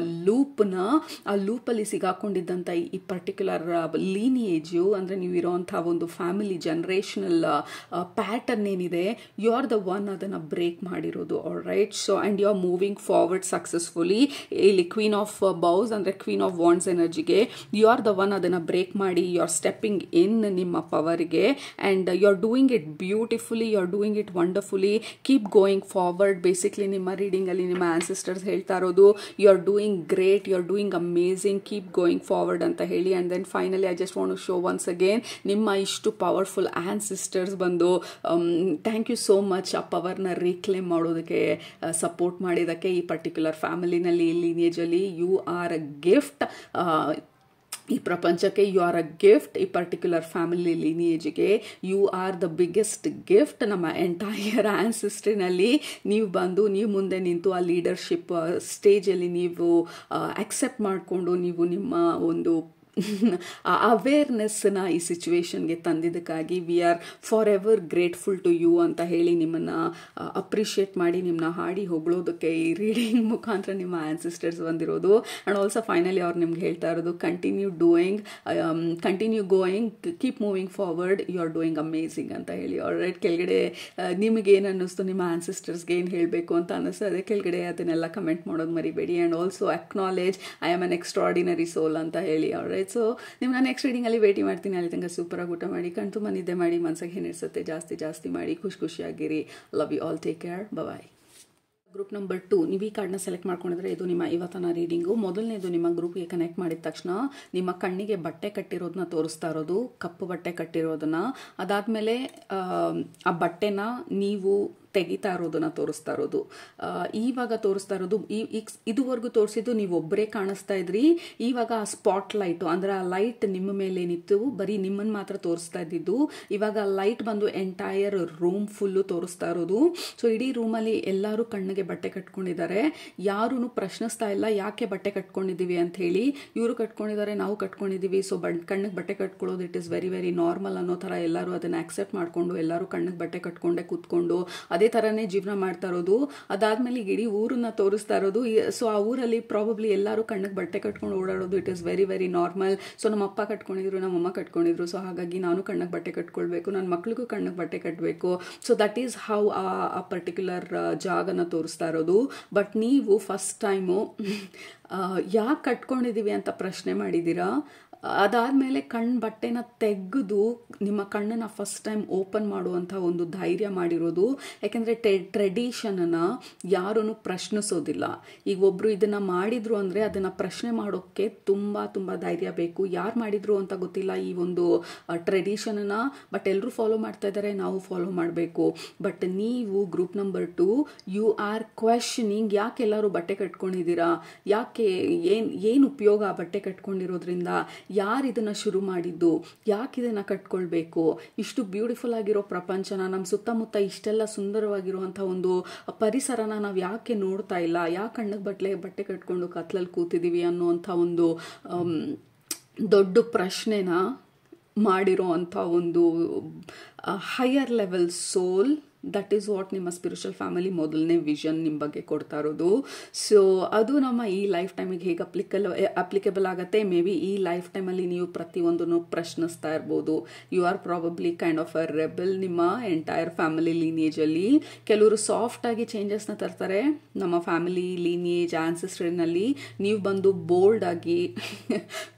ಲೂಪ್ನ, ಆ ಲೂಪಲ್ಲಿ ಸಿಗಾಕೊಂಡಿದ್ದಂಥ ಈ ಪರ್ಟಿಕ್ಯುಲರ್ ಲೀನಿಯೇಜು, ಅಂದರೆ ನೀವು ಇರೋವಂಥ ಒಂದು ಫ್ಯಾಮಿಲಿ ಜನರೇಷನಲ್ ಪ್ಯಾಟರ್ನ್ ಏನಿದೆ, ಯು ಆರ್ ದ ಒನ್ ಅದನ್ನು ಬ್ರೇಕ್ ಮಾಡಿರೋದು. All right. So and you are moving forward successfully. ಇಲ್ಲಿ ಕ್ವೀನ್ ಆಫ್ ಬೌಸ್ ಅಂದರೆ ಕ್ವೀನ್ ಆಫ್ ವಾಂಡ್ಸ್ ಎನರ್ಜಿಗೆ ಯು ಆರ್ ದ ಒನ್ ಅದನ್ನು ಬ್ರೇಕ್ ಮಾಡಿ ಯು ಆರ್ ಸ್ಟೆಪ್ಪಿಂಗ್ ಇನ್ ನಿಮ್ಮ ಪವರ್ಗೆ. And you are doing it beautifully, you are doing it wonderfully. Keep going forward. Basically ನಿಮ್ಮ ರೀಡಿಂಗಲ್ಲಿ ನಿಮ್ಮ ಆನ್ಸಿಸ್ಟರ್ಸ್ ಹೇಳ್ತಾ ಇರೋದು, you are doing great, you are doing amazing, keep going forward ಅಂತ ಹೇಳಿ. And then finally I just want to show once again ನಿಮ್ಮ ಇಷ್ಟು powerful ancestors ಬಂದು ಥ್ಯಾಂಕ್ ಯು ಸೋ ಮಚ್. ಆ ಪವರ್ನ ರೀಕ್ಲೇಮ್ ಮಾಡೋದಕ್ಕೆ ಸಪೋರ್ಟ್ ಮಾಡಿದ್ದಕ್ಕೆ ಈ ಪರ್ಟಿಕ್ಯುಲರ್ ಫ್ಯಾಮಿಲಿನಲ್ಲಿ, ಈ ಲೀನಿಯೇಜಲ್ಲಿ ಯು ಆರ್ ಅ ಗಿಫ್ಟ್. ಈ ಪ್ರಪಂಚಕ್ಕೆ ಯು ಆರ್ ಅ ಗಿಫ್ಟ್. ಈ ಪರ್ಟಿಕ್ಯುಲರ್ ಫ್ಯಾಮಿಲಿ ಲೀನಿಯೇಜ್ಗೆ you are the biggest gift. ನಮ್ಮ ಎಂಟೈರ್ ಆನ್ಸಿಸ್ಟ್ರಿನಲ್ಲಿ ನೀವು ಬಂದು, ನೀವು ಮುಂದೆ ನಿಂತು ಆ ಲೀಡರ್ಶಿಪ್ ಸ್ಟೇಜಲ್ಲಿ ನೀವು ಅಕ್ಸೆಪ್ಟ್ ಮಾಡಿಕೊಂಡು, ನೀವು ನಿಮ್ಮ ಒಂದು ಅವೇರ್ನೆಸ್ನ ಈ ಸಿಚುವೇಶನ್ಗೆ ತಂದಿದ್ದಕ್ಕಾಗಿ we are forever grateful to you ಅಂತ ಹೇಳಿ ನಿಮ್ಮನ್ನು ಅಪ್ರಿಷಿಯೇಟ್ ಮಾಡಿ, ನಿಮ್ಮನ್ನ ಹಾಡಿ ಹೊಗಳೋದಕ್ಕೆ ಈ ರೀಡಿಂಗ್ ಮುಖಾಂತರ ನಿಮ್ಮ ಆನ್ಸಿಸ್ಟರ್ಸ್ ಬಂದಿರೋದು. ಆ್ಯಂಡ್ ಆಲ್ಸೋ ಫೈನಲಿ ಅವ್ರು ನಿಮ್ಗೆ ಹೇಳ್ತಾ ಇರೋದು, continue going, keep moving forward, you are doing amazing ಅಂತ ಹೇಳಿ. ಆಲ್ರೈಟ್. ಕೆಳಗಡೆ ನಿಮಗೇನು ಅನ್ನಿಸ್ತು, ನಿಮ್ಮ ಆನ್ಸಿಸ್ಟರ್ಸ್ಗೆ ಏನು ಹೇಳಬೇಕು ಅಂತ ಅನ್ನಿಸ್ತದೆ, ಕೆಳಗಡೆ ಅದನ್ನೆಲ್ಲ ಕಮೆಂಟ್ ಮಾಡೋದು ಮರಿಬೇಡಿ. And also acknowledge I am an extraordinary soul ಅಂತ ಹೇಳಿ. ಆಲ್ರೈಟ್. ಸೊ ನಿಮ್ಮನ್ನ ನೆಕ್ಸ್ಟ್ ರೀಡಿಂಗಲ್ಲಿ ಭೇಟಿ ಮಾಡ್ತೀನಿ. ಅಲ್ಲಿ ತನಕ ಸೂಪರಾಗಿ ಊಟ ಮಾಡಿ, ಕಣ್ ತುಂಬ ನಿದ್ದೆ ಮಾಡಿ, ಮನಸ್ಸಿಗೆ ಏನಿಸುತ್ತೆ ಜಾಸ್ತಿ ಮಾಡಿ, ಖುಷಿಯಾಗಿರಿ. Love you all. Take care. Bye. Group number 2. ನೀವು ಈ ಕಾರ್ಡ್ನ ಸೆಲೆಕ್ಟ್ ಮಾಡ್ಕೊಂಡಿದ್ರೆ ಇದು ನಿಮ್ಮ ಇವತ್ತಿನ ರೀಡಿಂಗು. ಮೊದಲನೇದು, ನಿಮ್ಮ ಗ್ರೂಪ್ಗೆ ಕನೆಕ್ಟ್ ಮಾಡಿದ ತಕ್ಷಣ ನಿಮ್ಮ ಕಣ್ಣಿಗೆ ಬಟ್ಟೆ ಕಟ್ಟಿರೋದನ್ನ ತೋರಿಸ್ತಾ ಇರೋದು, ಕಪ್ಪು ಬಟ್ಟೆ ಕಟ್ಟಿರೋದನ್ನ. ಅದಾದಮೇಲೆ ಆ ಬಟ್ಟೆನ ನೀವು ತೆಗಿತಾ ಇರೋದನ್ನ ತೋರಿಸ್ತಾ ಇರೋದು. ಇವಾಗ ತೋರಿಸ್ತಾ ಇರೋದು ಇದುವರೆಗೂ ತೋರಿಸಿದ್ದು ನೀವು ಒಬ್ಬರೇ ಕಾಣಿಸ್ತಾ ಇದ್ರಿ. ಇವಾಗ ಆ ಸ್ಪಾಟ್ ಲೈಟು ಅಂದ್ರೆ ಆ ಲೈಟ್ ನಿಮ್ಮ ಮೇಲೆ ಏನಿತ್ತು ಬರೀ ನಿಮ್ಮನ್ನು ಮಾತ್ರ ತೋರಿಸ್ತಾ ಇದ್ದಿದ್ದು, ಇವಾಗ ಲೈಟ್ ಬಂದು ಎಂಟೈರ್ ರೂಮ್ ಫುಲ್ಲು ತೋರಿಸ್ತಾ ಇರೋದು. ಸೊ ಇಡೀ ರೂಮಲ್ಲಿ ಎಲ್ಲರೂ ಕಣ್ಣಿಗೆ ಬಟ್ಟೆ ಕಟ್ಕೊಂಡಿದ್ದಾರೆ. ಯಾರೂ ಪ್ರಶ್ನಿಸ್ತಾ ಇಲ್ಲ ಯಾಕೆ ಬಟ್ಟೆ ಕಟ್ಕೊಂಡಿದ್ದೀವಿ ಅಂತ ಹೇಳಿ. ಇವರು ಕಟ್ಕೊಂಡಿದ್ದಾರೆ, ನಾವು ಕಟ್ಕೊಂಡಿದ್ದೀವಿ, ಸೊ ಕಣ್ಣಿಗೆ ಬಟ್ಟೆ ಕಟ್ಕೊಳ್ಳೋದು it is very very normal ಅನ್ನೋ ಥರ ಎಲ್ಲರೂ ಅದನ್ನು ಆಕ್ಸೆಪ್ಟ್ ಮಾಡಿಕೊಂಡು ಎಲ್ಲರೂ ಕಣ್ಣಿಗೆ ಬಟ್ಟೆ ಕಟ್ಕೊಂಡೆ ಕೂತ್ಕೊಂಡು ಅದೇ ಥರನೇ ಜೀವನ ಮಾಡ್ತಾ ಇರೋದು. ಅದಾದ್ಮೇಲೆ ಇಡೀ ಊರನ್ನ ತೋರಿಸ್ತಾ ಇರೋದು. ಸೊ ಆ ಊರಲ್ಲಿ ಪ್ರಾಬಬ್ಲಿ ಎಲ್ಲರೂ ಕಣ್ಣಿಗೆ ಬಟ್ಟೆ ಕಟ್ಕೊಂಡು ಓಡಾಡೋದು it is very very normal. So ನಮ್ಮ ಅಪ್ಪ ಕಟ್ಕೊಂಡಿದ್ರು, ನಮ್ಮ ಅಮ್ಮ ಕಟ್ಕೊಂಡಿದ್ರು, ಸೊ ಹಾಗಾಗಿ ನಾನು ಕಣ್ಣಿಗೆ ಬಟ್ಟೆ ಕಟ್ಕೊಳ್ಬೇಕು, ನನ್ನ ಮಕ್ಳಿಗೂ ಕಣ್ಣಿಗೆ ಬಟ್ಟೆ ಕಟ್ಟಬೇಕು. ಸೊ ದಟ್ ಈಸ್ ಹೌ ಆ ಪರ್ಟಿಕ್ಯುಲರ್ ಜಾಗನ ತೋರಿಸ್ತಾ ಇರೋದು. ಬಟ್ ನೀವು ಫಸ್ಟ್ ಟೈಮು ಯಾಕೆ ಕಟ್ಕೊಂಡಿದ್ದೀವಿ ಅಂತ ಪ್ರಶ್ನೆ ಮಾಡಿದ್ದೀರಾ. ಅದಾದಮೇಲೆ ಬಟ್ಟೆನ ತೆಗೆದು ನಿಮ್ಮ ಕಣ್ಣನ್ನು ಫಸ್ಟ್ ಟೈಮ್ ಓಪನ್ ಮಾಡುವಂಥ ಒಂದು ಧೈರ್ಯ ಮಾಡಿರೋದು. ಯಾಕೆಂದರೆ ಟ್ರೆಡಿಷನನ್ನು ಯಾರೂ ಪ್ರಶ್ನಿಸೋದಿಲ್ಲ. ಈಗ ಒಬ್ಬರು ಇದನ್ನು ಮಾಡಿದ್ರು ಅಂದರೆ ಅದನ್ನು ಪ್ರಶ್ನೆ ಮಾಡೋಕ್ಕೆ ತುಂಬ ತುಂಬ ಧೈರ್ಯ ಬೇಕು. ಯಾರು ಮಾಡಿದ್ರು ಅಂತ ಗೊತ್ತಿಲ್ಲ ಈ ಒಂದು ಟ್ರೆಡಿಷನನ್ನು, ಬಟ್ ಎಲ್ಲರೂ ಫಾಲೋ ಮಾಡ್ತಾ ಇದ್ದಾರೆ, ನಾವು ಫಾಲೋ ಮಾಡಬೇಕು. ಬಟ್ ನೀವು group number 2 you are questioning ಯಾಕೆ ಎಲ್ಲರೂ ಬಟ್ಟೆ ಕಟ್ಕೊಂಡಿದ್ದೀರಾ, ಯಾಕೆ ಏನು ಉಪಯೋಗ ಬಟ್ಟೆ ಕಟ್ಕೊಂಡಿರೋದ್ರಿಂದ, ಯಾರು ಇದನ್ನು ಶುರು ಮಾಡಿದ್ದು, ಯಾಕೆ ಇದನ್ನು ಕಟ್ಕೊಳ್ಬೇಕು, ಇಷ್ಟು ಬ್ಯೂಟಿಫುಲ್ ಆಗಿರೋ ಪ್ರಪಂಚನ ನಮ್ಮ ಸುತ್ತಮುತ್ತ ಇಷ್ಟೆಲ್ಲ ಸುಂದರವಾಗಿರುವಂಥ ಒಂದು ಪರಿಸರನ ನಾವು ಯಾಕೆ ನೋಡ್ತಾ ಇಲ್ಲ, ಯಾಕೆ ಕಣ್ಣಿಗೆ ಬಟ್ಟೆ ಕಟ್ಕೊಂಡು ಕತ್ಲಲ್ಲಿ ಕೂತಿದ್ದೀವಿ ಅನ್ನೋವಂಥ ಒಂದು ದೊಡ್ಡ ಪ್ರಶ್ನೆನ ಮಾಡಿರೋ ಅಂಥ ಒಂದು higher level soul. That is what ನಿಮ್ಮ ಸ್ಪಿರಿಚುವಲ್ ಫ್ಯಾಮಿಲಿ ಮೊದಲನೇ ವಿಷನ್ ನಿಮ್ಮ ಬಗ್ಗೆ ಕೊಡ್ತಾ ಇರೋದು. ಸೊ ಅದು ನಮ್ಮ ಈ ಲೈಫ್ ಟೈಮಿಗೆ ಹೇಗೆ ಅಪ್ಲಿಕೇಬಲ್ ಆಗುತ್ತೆ. ಮೇ ಬಿ ಈ ಲೈಫ್ ಟೈಮಲ್ಲಿ ನೀವು ಪ್ರತಿಯೊಂದನ್ನು ಪ್ರಶ್ನಿಸ್ತಾ ಇರ್ಬೋದು. You are probably kind of a rebel ನಿಮ್ಮ ಎಂಟೈರ್ ಫ್ಯಾಮಿಲಿ ಲೀನಿಯೇಜಲ್ಲಿ. ಕೆಲವರು ಸಾಫ್ಟಾಗಿ ಚೇಂಜಸ್ನ ತರ್ತಾರೆ ನಮ್ಮ ಫ್ಯಾಮಿಲಿ ಲೀನಿಯೇಜ್ ಆನ್ಸೆಸ್ಟ್ರಿನಲ್ಲಿ. ನೀವು ಬಂದು ಬೋಲ್ಡ್ ಆಗಿ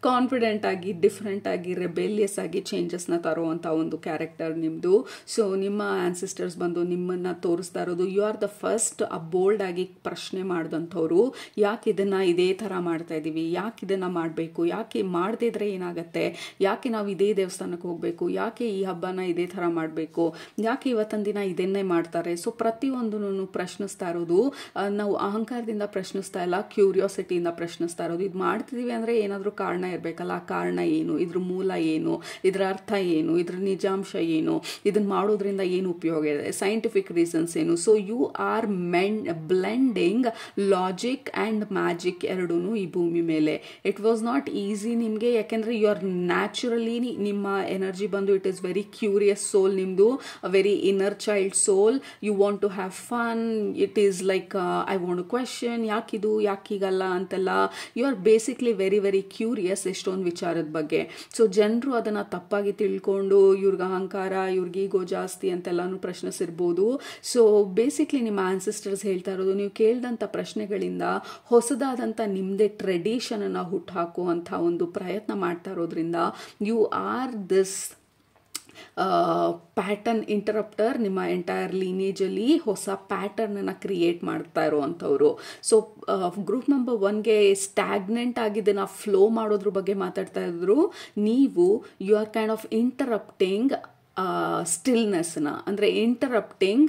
ಕಾನ್ಫಿಡೆಂಟ್ ಆಗಿ ಡಿಫ್ರೆಂಟ್ ಆಗಿ ರೆಬೆಲಿಯಸ್ ಆಗಿ ಚೇಂಜಸ್ನ ತರುವಂಥ ಒಂದು ಕ್ಯಾರೆಕ್ಟರ್ ನಿಮ್ಮದು. ಸೊ ನಿಮ್ಮ ಆನ್ಸೆಸ್ಟರ್ಸ್ ಬಂದು ನಿಮ್ಮನ್ನ ತೋರಿಸ್ತಾ ಇರೋದು ಯು ಆರ್ ದ ಫಸ್ಟ್ ಆ ಬೋಲ್ಡ್ ಆಗಿ ಪ್ರಶ್ನೆ ಮಾಡಿದಂಥವ್ರು. ಯಾಕೆ ಇದನ್ನ ಇದೇ ಥರ ಮಾಡ್ತಾ ಇದ್ದೀವಿ, ಯಾಕೆ ಇದನ್ನ ಮಾಡಬೇಕು, ಯಾಕೆ ಮಾಡದಿದ್ರೆ ಏನಾಗುತ್ತೆ, ಯಾಕೆ ನಾವು ಇದೇ ದೇವಸ್ಥಾನಕ್ಕೆ ಹೋಗಬೇಕು, ಯಾಕೆ ಈ ಹಬ್ಬನ ಇದೇ ಥರ ಮಾಡಬೇಕು, ಯಾಕೆ ಇವತ್ತಿನ ದಿನ ಇದನ್ನೇ ಮಾಡ್ತಾರೆ. ಸೊ ಪ್ರತಿಯೊಂದನ್ನು ಪ್ರಶ್ನಿಸ್ತಾ ಇರೋದು. ನಾವು ಅಹಂಕಾರದಿಂದ ಪ್ರಶ್ನಿಸ್ತಾ ಇಲ್ಲ, ಕ್ಯೂರಿಯಾಸಿಟಿಯಿಂದ ಪ್ರಶ್ನಿಸ್ತಾ ಇರೋದು. ಇದು ಮಾಡ್ತಿದ್ದೀವಿ ಅಂದರೆ ಏನಾದರೂ ಕಾರಣ ಇರಬೇಕಲ್ಲ. ಆ ಕಾರಣ ಏನು, ಇದ್ರ ಮೂಲ ಏನು, ಇದರ ಅರ್ಥ ಏನು, ಇದ್ರ ನಿಜಾಂಶ ಏನು, ಇದನ್ನ ಮಾಡೋದ್ರಿಂದ ಏನು ಉಪಯೋಗ ಇದೆ, ಸೈಂಟಿಫಿಕ್ ರೀಸನ್ಸ್ ಏನು. So you are blending logic and magic ಎರಡೂ ಈ ಭೂಮಿ ಮೇಲೆ. ಇಟ್ ವಾಸ್ ನಾಟ್ ಈಸಿ ನಿಮಗೆ, ಯಾಕೆಂದರೆ ಯು ಆರ್ ನ್ಯಾಚುರಲಿ ನಿಮ್ಮ ಎನರ್ಜಿ ಬಂದು it is very curious soul ನಿಮ್ಮದು, very inner child soul. You want to have fun. It is like I want to question ಯಾಕಿದು ಯಾಕೀಗಲ್ಲ ಅಂತೆಲ್ಲ. You are basically very very curious ಎಷ್ಟೊಂದು ವಿಚಾರದ ಬಗ್ಗೆ. So ಜನರು ಅದನ್ನು ತಪ್ಪಾಗಿ ತಿಳ್ಕೊಂಡು ಇವ್ರಿಗೆ ಅಹಂಕಾರ, ಇವ್ರಿಗೆ ಈಗೋ ಜಾಸ್ತಿ ಅಂತೆಲ್ಲಾನು ಪ್ರಶ್ನಿಸಿರ್ಬೋದು. ಸೊ ಬೇಸಿಕ್ಲಿ ನಿಮ್ಮ ಆನ್ಸೆಸ್ಟರ್ಸ್ ಹೇಳ್ತಾ ಇರೋದು ನೀವು ಕೇಳಿದಂಥ ಪ್ರಶ್ನೆಗಳಿಂದ ಹೊಸದಾದಂಥ ನಿಮ್ಮದೇ ಟ್ರೆಡಿಷನನ್ನು ಹುಟ್ಟುಹಾಕುವಂಥ ಒಂದು ಪ್ರಯತ್ನ ಮಾಡ್ತಾ ಇರೋದ್ರಿಂದ you are this pattern interrupter. ನಿಮ್ಮ ಎಂಟೈರ್ ಲೀನೇಜಲ್ಲಿ ಹೊಸ ಪ್ಯಾಟರ್ನನ್ನು ಕ್ರಿಯೇಟ್ ಮಾಡ್ತಾ ಇರೋವಂಥವ್ರು. ಸೊ ಗ್ರೂಪ್ ನಂಬರ್ 1ಗೆ ಸ್ಟ್ಯಾಗ್ನೆಂಟ್ ಆಗಿದ್ದನ್ನು ಫ್ಲೋ ಮಾಡೋದ್ರ ಬಗ್ಗೆ ಮಾತಾಡ್ತಾ ಇದ್ರು. ನೀವು you are kind of interrupting ಸ್ಟಿಲ್ನೆಸ್ನ, ಅಂದರೆ ಇಂಟರಪ್ಟಿಂಗ್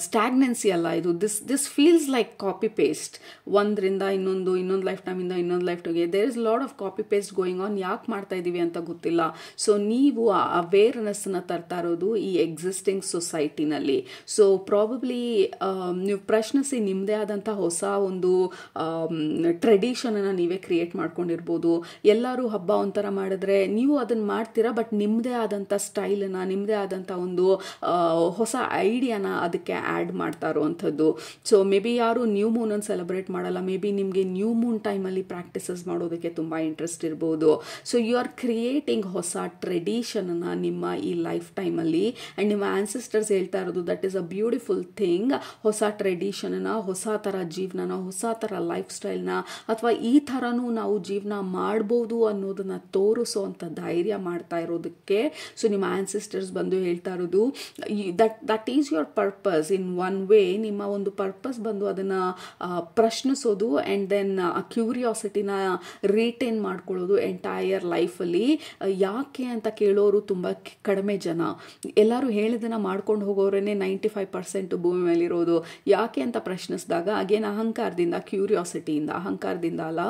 ಸ್ಟ್ಯಾಗ್ನೆನ್ಸಿ ಅಲ್ಲ ಇದು. This feels like copy paste. ಒಂದರಿಂದ ಇನ್ನೊಂದು ಲೈಫ್ ಟೈಮಿಂದ ಇನ್ನೊಂದು ಲೈಫ್ ಟೈಮ್ಗೆ there is lot of copy paste going on. ಯಾಕೆ ಮಾಡ್ತಾ ಇದ್ದೀವಿ ಅಂತ ಗೊತ್ತಿಲ್ಲ. ಸೊ ನೀವು ಆ ಅವೇರ್ನೆಸ್ನ ತರ್ತಾ ಇರೋದು ಈ ಎಕ್ಸಿಸ್ಟಿಂಗ್ ಸೊಸೈಟಿನಲ್ಲಿ. ಸೊ ಪ್ರಾಬಬ್ಲಿ ನೀವು ಪ್ರಶ್ನಿಸಿ ನಿಮ್ಮದೇ ಆದಂಥ ಹೊಸ ಒಂದು ಟ್ರೆಡಿಷನನ್ನು ನೀವೇ ಕ್ರಿಯೇಟ್ ಮಾಡ್ಕೊಂಡಿರ್ಬೋದು. ಎಲ್ಲರೂ ಹಬ್ಬ ಒಂಥರ ಮಾಡಿದ್ರೆ ನೀವು ಅದನ್ನು ಮಾಡ್ತೀರಾ, ಬಟ್ ನಿಮ್ಮದೇ ಆದಂಥ ಸ್ಟೈಲನ್ನು, ನಿಮ್ಮದೇ ಆದಂಥ ಒಂದು ಹೊಸ ಐಡಿಯಾನ ಅದಕ್ಕೆ ಆ್ಯಡ್ ಮಾಡ್ತಾ ಇರುವಂಥದ್ದು. ಸೊ ಮೇ ಬಿ ಯಾರು ನ್ಯೂ ಮೂನನ್ನು ಸೆಲೆಬ್ರೇಟ್ ಮಾಡಲ್ಲ, ಮೇ ಬಿ ನಿಮಗೆ ನ್ಯೂ ಮೂನ್ ಟೈಮಲ್ಲಿ ಪ್ರಾಕ್ಟೀಸಸ್ ಮಾಡೋದಕ್ಕೆ ತುಂಬ ಇಂಟ್ರೆಸ್ಟ್ ಇರ್ಬೋದು. ಸೊ ಯು ಆರ್ ಕ್ರಿಯೇಟಿಂಗ್ ಹೊಸ ಟ್ರೆಡಿಷನನ್ನು ನಿಮ್ಮ ಈ ಲೈಫ್ ಟೈಮಲ್ಲಿ. ಆ್ಯಂಡ್ ನಿಮ್ಮ ಆನ್ಸೆಸ್ಟರ್ಸ್ ಹೇಳ್ತಾ ಇರೋದು that is a beautiful thing. ಹೊಸ ಟ್ರೆಡಿಷನನ್ನು, ಹೊಸ ಥರ ಜೀವನನ, ಹೊಸ ಥರ ಲೈಫ್ ಸ್ಟೈಲ್ನ, ಅಥವಾ ಈ ಥರನೂ ನಾವು ಜೀವನ ಮಾಡ್ಬೋದು ಅನ್ನೋದನ್ನು ತೋರಿಸೋವಂಥ ಧೈರ್ಯ ಮಾಡ್ತಾ ಇರೋದಕ್ಕೆ ಸೊ ನಿಮ್ಮ ಆನ್ಸೆಸ್ಟರ್ಸ್ ಬಂದು ಹೇಳ್ತಾ ಇರೋದು that is your purpose. Purpose in one way. ನಿಮ್ಮ ಒಂದು ಪರ್ಪಸ್ ಬಂದು ಅದನ್ನು ಪ್ರಶ್ನಿಸೋದು ಆ್ಯಂಡ್ ದೆನ್ ಆ ಕ್ಯೂರಿಯಾಸಿಟಿನ ರಿಟೈನ್ ಮಾಡ್ಕೊಳ್ಳೋದು ಎಂಟೈರ್ ಲೈಫಲ್ಲಿ. ಯಾಕೆ ಅಂತ ಕೇಳೋರು ತುಂಬ ಕಡಿಮೆ ಜನ. ಎಲ್ಲರೂ ಹೇಳಿದನ್ನು ಮಾಡ್ಕೊಂಡು ಹೋಗೋರೇ 95% ಭೂಮಿ ಮೇಲಿರೋದು. ಯಾಕೆ ಅಂತ ಪ್ರಶ್ನಿಸಿದಾಗ ಅಗೇನ್ ಅಹಂಕಾರದಿಂದ, ಅಹಂಕಾರದಿಂದ ಅಲ್ಲ,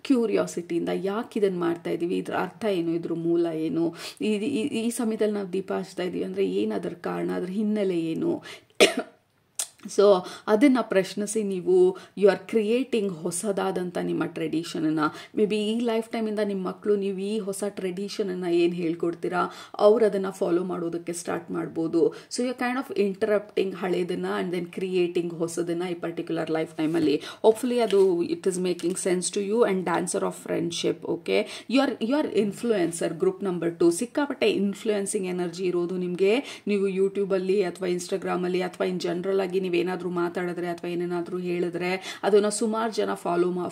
ಕ್ಯೂರಿಯಾಸಿಟಿಯಿಂದ ಯಾಕೆ ಇದನ್ನು ಮಾಡ್ತಾ ಇದ್ದೀವಿ, ಇದ್ರ ಅರ್ಥ ಏನು, ಇದ್ರ ಮೂಲ ಏನು, ಈ ಸಮಯದಲ್ಲಿ ನಾವು ದೀಪ ಹಚ್ತಾ ಇದ್ದೀವಿ ಅಂದರೆ ಏನು, ಅದರ ಕಾರಣ, ಅದರ ಹಿನ್ನೆಲೆ ಏನು. ಸೊ ಅದನ್ನು ಪ್ರಶ್ನಿಸಿ ನೀವು ಯು ಆರ್ ಕ್ರಿಯೇಟಿಂಗ್ ಹೊಸದಾದಂಥ ನಿಮ್ಮ ಟ್ರೆಡಿಷನನ್ನು. ಮೇ ಬಿ ಈ ಲೈಫ್ ಟೈಮಿಂದ ನಿಮ್ಮ ಮಕ್ಕಳು ನೀವು ಈ ಹೊಸ ಟ್ರೆಡಿಷನನ್ನು ಏನು ಹೇಳ್ಕೊಡ್ತೀರಾ ಅವ್ರು ಅದನ್ನು ಫಾಲೋ ಮಾಡೋದಕ್ಕೆ ಸ್ಟಾರ್ಟ್ ಮಾಡ್ಬೋದು. So you kind of interrupting ಹಳೇದನ್ನು ಆ್ಯಂಡ್ ದೆನ್ ಕ್ರಿಯೇಟಿಂಗ್ ಹೊಸದನ್ನು ಈ ಪರ್ಟಿಕ್ಯುಲರ್ ಲೈಫ್ ಟೈಮಲ್ಲಿ. ಹೋಪ್ಫುಲಿ ಅದು it is making sense to you. And dancer of friendship. Okay, you are influencer group number 2. ಸಿಕ್ಕಾಪಟ್ಟೆ ಇನ್ಫ್ಲೂಯೆನ್ಸಿಂಗ್ ಎನರ್ಜಿ ಇರೋದು ನಿಮಗೆ. ನೀವು ಯೂಟ್ಯೂಬಲ್ಲಿ ಅಥವಾ ಇನ್ಸ್ಟಾಗ್ರಾಮಲ್ಲಿ ಅಥವಾ ಇನ್ ಜನರಲ್ ಆಗಿ ನೀವೇನಾದರೂ ಮಾತಾಡಿದ್ರೆ ಅಥವಾ ಏನೇನಾದರೂ ಹೇಳಿದ್ರೆ ಅದನ್ನು ಸುಮಾರು ಜನ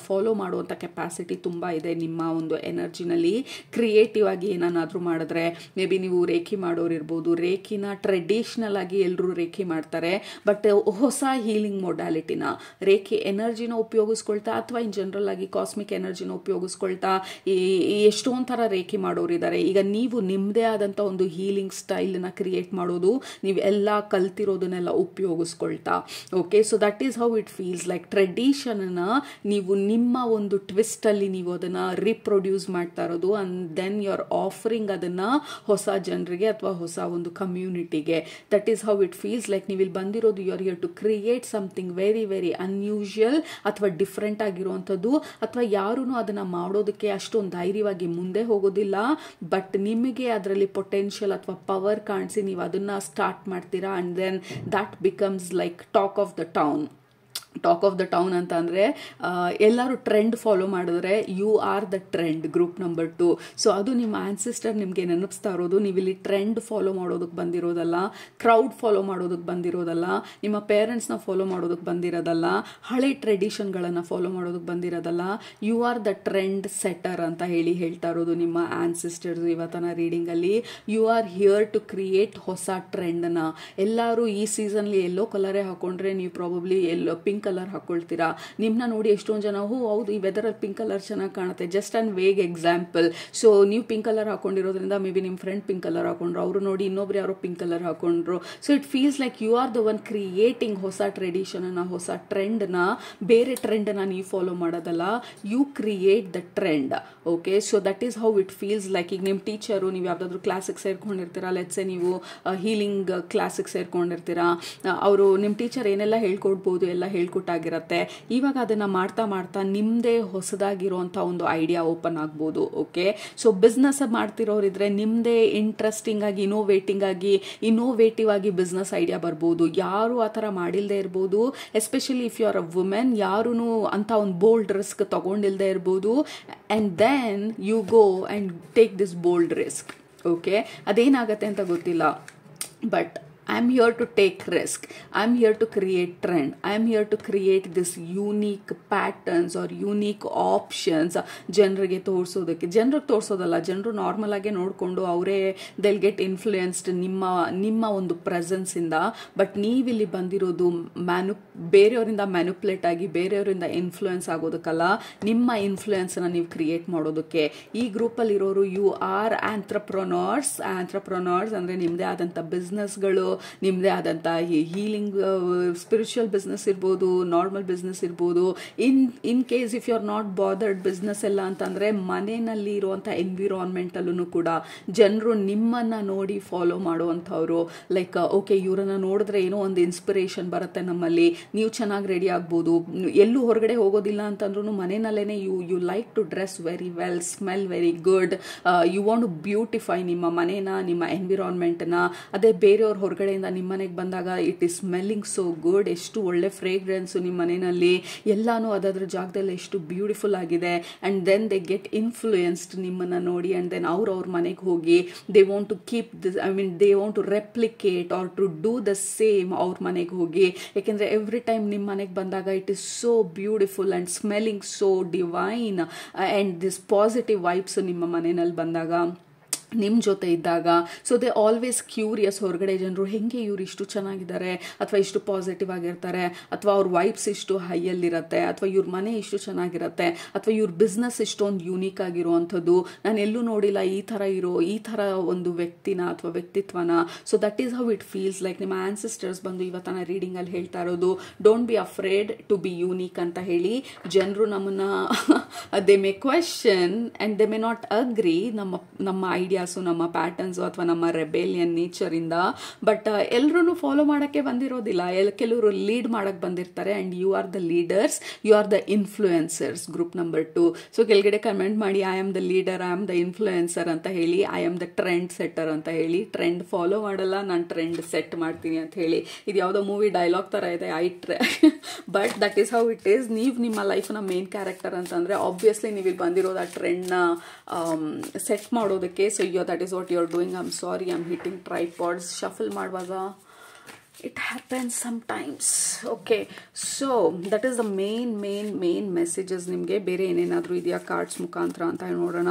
ಫಾಲೋ ಮಾಡುವಂಥ ಕೆಪಾಸಿಟಿ ತುಂಬ ಇದೆ ನಿಮ್ಮ ಒಂದು ಎನರ್ಜಿನಲ್ಲಿ. ಕ್ರಿಯೇಟಿವ್ ಆಗಿ ಏನಾದರೂ ಮಾಡಿದ್ರೆ, ಮೇ ಬಿ ನೀವು ರೇಖಿ ಮಾಡೋರಿರ್ಬೋದು. ರೇಖಿನ ಟ್ರೆಡಿಷ್ನಲ್ ಆಗಿ ಎಲ್ಲರೂ ರೇಖಿ ಮಾಡ್ತಾರೆ, ಬಟ್ ಹೊಸ ಹೀಲಿಂಗ್ ಮೊಡ್ಯಾಲಿಟಿನ ರೇಖಿ ಎನರ್ಜಿನ ಉಪಯೋಗಿಸ್ಕೊಳ್ತಾ ಅಥವಾ ಇನ್ ಜನರಲ್ ಆಗಿ ಕಾಸ್ಮಿಕ್ ಎನರ್ಜಿನ ಉಪಯೋಗಿಸ್ಕೊಳ್ತಾ ಎಷ್ಟೊಂದು ಥರ ರೇಖಿ ಮಾಡೋರಿದ್ದಾರೆ. ಈಗ ನೀವು ನಿಮ್ಮದೇ ಆದಂಥ ಒಂದು ಹೀಲಿಂಗ್ ಸ್ಟೈಲನ್ನ ಕ್ರಿಯೇಟ್ ಮಾಡೋದು, ನೀವು ಎಲ್ಲ ಕಲ್ತಿರೋದನ್ನೆಲ್ಲ ಉಪಯೋಗಿಸ್ಕೊಳ್ತಾ. Okay, so that is how it feels like. ಟ್ರೆಡಿಷನ್ನ ನೀವು ನಿಮ್ಮ ಒಂದು ಟ್ವಿಸ್ಟಲ್ಲಿ ನೀವು ಅದನ್ನು ರೀಪ್ರೊಡ್ಯೂಸ್ ಮಾಡ್ತಾ ಇರೋದು and then you are offering ಅದನ್ನು ಹೊಸ ಜನರಿಗೆ ಅಥವಾ ಹೊಸ ಒಂದು ಕಮ್ಯುನಿಟಿಗೆ. That is how it feels like. ನೀವು ಇಲ್ಲಿ ಬಂದಿರೋದು you are here to create something very very unusual ಅಥವಾ ಡಿಫ್ರೆಂಟ್ ಆಗಿರುವಂಥದ್ದು. ಅಥವಾ ಯಾರೂ ಅದನ್ನು ಮಾಡೋದಕ್ಕೆ ಅಷ್ಟೊಂದು ಧೈರ್ಯವಾಗಿ ಮುಂದೆ ಹೋಗೋದಿಲ್ಲ, ಬಟ್ ನಿಮಗೆ ಅದರಲ್ಲಿ ಪೊಟೆನ್ಷಿಯಲ್ ಅಥವಾ ಪವರ್ ಕಾಣಿಸಿ ನೀವು ಅದನ್ನು ಸ್ಟಾರ್ಟ್ ಮಾಡ್ತೀರಾ. And then that becomes like talk of the town ಅಂತ ಅಂದರೆ ಎಲ್ಲರೂ ಟ್ರೆಂಡ್ ಫಾಲೋ ಮಾಡಿದ್ರೆ you are the trend group number 2. So ಅದು ನಿಮ್ಮ ಆನ್ಸಿಸ್ಟರ್ ನಿಮಗೆ ನೆನಪಿಸ್ತಾ ಇರೋದು. ನೀವಿಲ್ಲಿ ಟ್ರೆಂಡ್ ಫಾಲೋ ಮಾಡೋದಕ್ಕೆ ಬಂದಿರೋದಲ್ಲ, ಕ್ರೌಡ್ ಫಾಲೋ ಮಾಡೋದಕ್ಕೆ ಬಂದಿರೋದಲ್ಲ, ನಿಮ್ಮ ಪೇರೆಂಟ್ಸ್ನ ಫಾಲೋ ಮಾಡೋದಕ್ಕೆ ಬಂದಿರೋದಲ್ಲ, ಹಳೆ ಟ್ರೆಡಿಷನ್ಗಳನ್ನು ಫಾಲೋ ಮಾಡೋದಕ್ಕೆ ಬಂದಿರೋದಲ್ಲ. You are the trend setter ಅಂತ ಹೇಳ್ತಾ ಇರೋದು ನಿಮ್ಮ ಆನ್ಸಿಸ್ಟರ್ಸ್ ಇವತ್ತನ ರೀಡಿಂಗಲ್ಲಿ. You are here to create ಹೊಸ ಟ್ರೆಂಡನ್ನ. ಎಲ್ಲರೂ ಈ ಸೀಸನ್ಲಿ ಎಲ್ಲೋ ಕಲರೇ ಹಾಕೊಂಡ್ರೆ ನೀವು ಪ್ರಾಬಬ್ಲಿ ಎಲ್ಲೋ ಪಿಂಕ್ ಕಲರ್ ಹಾಕೊಳ್ತೀರಾ. ನಿಮ್ಮನ್ನ ನೋಡಿ ಎಷ್ಟೊಂದು ಜನ ಹೌದು ಈ ವೆದರಲ್ಲಿ ಪಿಂಕ್ ಕಲರ್ ಚೆನ್ನಾಗಿ ಕಾಣುತ್ತೆ, just and vague example. So ನೀವು ಪಿಂಕ್ ಕಲರ್ ಹಾಕೊಂಡಿರೋದ್ರಿಂದ ಮೇ ಬಿ ನಿಮ್ಮ ಫ್ರೆಂಡ್ ಪಿಂಕ್ ಕಲರ್ ಹಾಕೊಂಡ್ರು, ಅವರು ನೋಡಿ ಇನ್ನೊಬ್ರು ಯಾರೋ ಪಿಂಕ್ ಕಲರ್ ಹಾಕೊಂಡ್ರು. So it feels like you are the one creating ಹೊಸ ಟ್ರೆಡಿಷನನ್ನು, ಹೊಸ ಟ್ರೆಂಡ್ನ. ಬೇರೆ ಟ್ರೆಂಡನ್ನು ನೀವು ಫಾಲೋ ಮಾಡೋದಲ್ಲ, you create the trend. Okay, so that is how it feels like. ಈಗ ನಿಮ್ಮ ಟೀಚರು ನೀವು ಯಾವುದಾದ್ರೂ ಕ್ಲಾಸಿಗೆ ಸೇರ್ಕೊಂಡಿರ್ತೀರಾ, ಲೆಟ್ಸೆ ನೀವು ಹೀಲಿಂಗ್ ಕ್ಲಾಸಿಗೆ ಸೇರ್ಕೊಂಡಿರ್ತೀರಾ, ಅವರು ನಿಮ್ಮ ಟೀಚರ್ ಏನೆಲ್ಲ ಹೇಳ್ಕೊಡ್ಬೋದು ಎಲ್ಲ ಹೇಳ್ಕೊಟ್ಟಾಗಿರತ್ತೆ. ಇವಾಗ ಅದನ್ನು ಮಾಡ್ತಾ ಮಾಡ್ತಾ ನಿಮ್ಮದೇ ಹೊಸದಾಗಿರುವಂಥ ಒಂದು ಐಡಿಯಾ ಓಪನ್ ಆಗ್ಬೋದು. ಓಕೆ, ಸೊ ಬಿಸ್ನೆಸ್ ಮಾಡ್ತಿರೋರಿದ್ರೆ ನಿಮ್ಮದೇ ಇಂಟ್ರೆಸ್ಟಿಂಗ್ ಆಗಿ ಇನೋವೇಟಿವ್ ಆಗಿ ಬಿಸ್ನೆಸ್ ಐಡಿಯಾ ಬರ್ಬೋದು. ಯಾರು ಆ ಥರ ಮಾಡಿಲ್ಲದೆ ಇರ್ಬೋದು, especially if you are a women, ಯಾರೂ ಅಂತ ಒಂದು ಬೋಲ್ಡ್ ರಿಸ್ಕ್ ತಗೊಂಡಿಲ್ಲದೆ ಇರ್ಬೋದು. And then you go and take this bold risk. Okay, ಅದೇನಾಗತ್ತೆ ಅಂತ ಗೊತ್ತಿಲ್ಲ, but I'm here to take risk. I'm here to create trend. I'm here to create this unique patterns or unique options. ಜನರಿಗೆ ತೋರಿಸೋದಲ್ಲ, ಜನರು normal ಆಗಿ ನೋಡಿಕೊಂಡು ಅವರೇ they'll get influenced ನಿಮ್ಮ ಒಂದು ಪ್ರೆಸೆನ್ಸ್ ಇಂದ. ಬಟ್ ನೀವಿಲ್ಲಿ ಬಂದಿರೋದು ಬೇರೆಯವರಿಂದ ಮ್ಯಾನುಪ್ಯುಲೇಟ್ ಆಗಿ ಬೇರೆಯವರಿಂದ ಇನ್ಫ್ಲೂಯೆನ್ಸ್ ಆಗೋದಕ್ಕಲ್ಲ, ನಿಮ್ಮ ಇನ್ಫ್ಲೂಯೆನ್ಸ್ನ ನೀವು ಕ್ರಿಯೇಟ್ ಮಾಡೋದಕ್ಕೆ. ಈ ಗ್ರೂಪಲ್ಲಿ ಇರೋರು ಯು ಆರ್ ಆಂಟ್ರಪ್ರನರ್ಸ್ ಅಂದರೆ ನಿಮ್ಮದೇ ಆದಂಥ ಬಿಸ್ನೆಸ್ಗಳು, ನಿಮ್ಮದೇ ಆದಂಥ ಹೀಲಿಂಗ್ ಸ್ಪಿರಿಚುವಲ್ ಬಿಸ್ನೆಸ್ ಇರ್ಬೋದು, ನಾರ್ಮಲ್ ಬಿಸ್ನೆಸ್ ಇರ್ಬೋದು. In case if you are not bothered business ಎಲ್ಲ ಅಂತಂದರೆ ಮನೆಯಲ್ಲಿ ಇರುವಂಥ ಎನ್ವಿರಾನ್ಮೆಂಟಲ್ಲೂ ಕೂಡ ಜನರು ನಿಮ್ಮನ್ನು ನೋಡಿ ಫಾಲೋ ಮಾಡುವಂಥವ್ರು. ಲೈಕ್ ಓಕೆ, ಇವರನ್ನು ನೋಡಿದ್ರೆ ಏನೋ ಒಂದು ಇನ್ಸ್ಪಿರೇಷನ್ ಬರುತ್ತೆ ನಮ್ಮಲ್ಲಿ, ನೀವು ಚೆನ್ನಾಗಿ ರೆಡಿ ಆಗ್ಬೋದು. ಎಲ್ಲೂ ಹೊರಗಡೆ ಹೋಗೋದಿಲ್ಲ ಅಂತಂದ್ರೂ ಮನೆಯಲ್ಲೇ you like to dress very well, smell very good, you want to beautify ನಿಮ್ಮ ಮನೇನ, ನಿಮ್ಮ ಎನ್ವಿರಾನ್ಮೆಂಟ್ನ. ಅದೇ ಬೇರೆಯವ್ರ ಹೊರಗಡೆಯಿಂದ ನಿಮ್ಮ ಮನೆಗೆ ಬಂದಾಗ it is smelling so good, ಎಷ್ಟು ಒಳ್ಳೆ ಫ್ರೇಗ್ರೆನ್ಸು ನಿಮ್ಮ ಮನೆಯಲ್ಲಿ, ಎಲ್ಲಾನು ಅದಾದ್ರ ಜಾಗದಲ್ಲಿ ಎಷ್ಟು ಬ್ಯೂಟಿಫುಲ್ ಆಗಿದೆ. And then they get influenced ನಿಮ್ಮನ್ನು ನೋಡಿ. ಆ್ಯಂಡ್ ದೆನ್ ಅವ್ರ ಮನೆಗೆ ಹೋಗಿ they want to keep this, they want to replicate or to do the same ಅವ್ರ ಮನೆಗೆ ಹೋಗಿ. ಯಾಕೆಂದರೆ ಎವ್ರಿ ಟೈಮ್ ನಿಮ್ಮ ಮನೆಗೆ ಬಂದಾಗ it is so beautiful and smelling so divine and this positive vibes ನಿಮ್ಮ ಮನೆಯಲ್ಲಿ ಬಂದಾಗ ನಿಮ್ಮ ಜೊತೆ ಇದ್ದಾಗ. ಸೊ ದೇ ಆಲ್ವೇಸ್ ಕ್ಯೂರಿಯಸ್, ಹೊರಗಡೆ ಜನರು ಹೆಂಗೆ ಇವ್ರು ಇಷ್ಟು ಚೆನ್ನಾಗಿದ್ದಾರೆ, ಅಥವಾ ಇಷ್ಟು ಪಾಸಿಟಿವ್ ಆಗಿರ್ತಾರೆ, ಅಥವಾ ಅವ್ರ ವೈಬ್ಸ್ ಇಷ್ಟು ಹೈಯಲ್ಲಿರುತ್ತೆ, ಅಥವಾ ಇವ್ರ ಮನೆ ಇಷ್ಟು ಚೆನ್ನಾಗಿರುತ್ತೆ, ಅಥವಾ ಇವ್ರ ಬಿಸ್ನೆಸ್ ಇಷ್ಟೊಂದು ಯೂನಿಕ್ ಆಗಿರುವಂಥದ್ದು, ನಾನು ಎಲ್ಲೂ ನೋಡಿಲ್ಲ ಈ ಥರ ಒಂದು ವ್ಯಕ್ತಿನ ಅಥವಾ ವ್ಯಕ್ತಿತ್ವನ. So that is how it feels like. ನಿಮ್ಮ ಆನ್ಸಿಸ್ಟರ್ಸ್ ಬಂದು ಇವತ್ತನ ರೀಡಿಂಗಲ್ಲಿ ಹೇಳ್ತಾ ಇರೋದು, don't be afraid to be unique ಅಂತ ಹೇಳಿ. ಜನರು ನಮ್ಮನ್ನ they may question and they may not agree ನಮ್ಮ ಐಡಿಯಾಸು, ನಮ್ಮ ಪ್ಯಾಟರ್ನ್ಸು, ಅಥವಾ ನಮ್ಮ ರೆಬೇಲಿಯನ್ ನೇಚರಿಂದ. ಬಟ್ ಎಲ್ಲರೂ ಫಾಲೋ ಮಾಡೋಕ್ಕೆ ಬಂದಿರೋದಿಲ್ಲ, ಕೆಲವರು ಲೀಡ್ ಮಾಡೋಕ್ಕೆ ಬಂದಿರ್ತಾರೆ. And you are the leaders, you are the influencers. Group number 2. So ಕೆಳಗಡೆ ಕಮೆಂಟ್ ಮಾಡಿ, I am the leader, I am the influencer ಅಂತ ಹೇಳಿ, I am the trendsetter ಅಂತ ಹೇಳಿ. ಟ್ರೆಂಡ್ ಫಾಲೋ ಮಾಡಲ್ಲ, ನಾನು ಟ್ರೆಂಡ್ ಸೆಟ್ ಮಾಡ್ತೀನಿ ಅಂತ ಹೇಳಿ. ಇದು ಯಾವುದೋ ಮೂವಿ ಡೈಲಾಗ್ ಥರ ಇದೆ, but that is how it is. ನೀವು ನಿಮ್ಮ ಲೈಫ್ನ ಮೇನ್ ಕ್ಯಾರೆಕ್ಟರ್ ಅಂತಂದರೆ ಆಬ್ವಿಯಸ್ಲಿ ನೀವು ಇಲ್ಲಿ ಬಂದಿರೋದು ಆ ಟ್ರೆಂಡ್ನ ಸೆಟ್ ಮಾಡೋದಕ್ಕೆ. So that is what you're doing. I'm sorry, I'm hitting tripods. Shuffle ಮಾಡುವಾಗ it happens sometimes. Okay, so that is the main messages. ನಿಮಗೆ ಬೇರೆ ಏನೇನಾದರೂ ಇದೆಯಾ ಕಾರ್ಡ್ಸ್ ಮುಖಾಂತರ ಅಂತ ನೋಡೋಣ.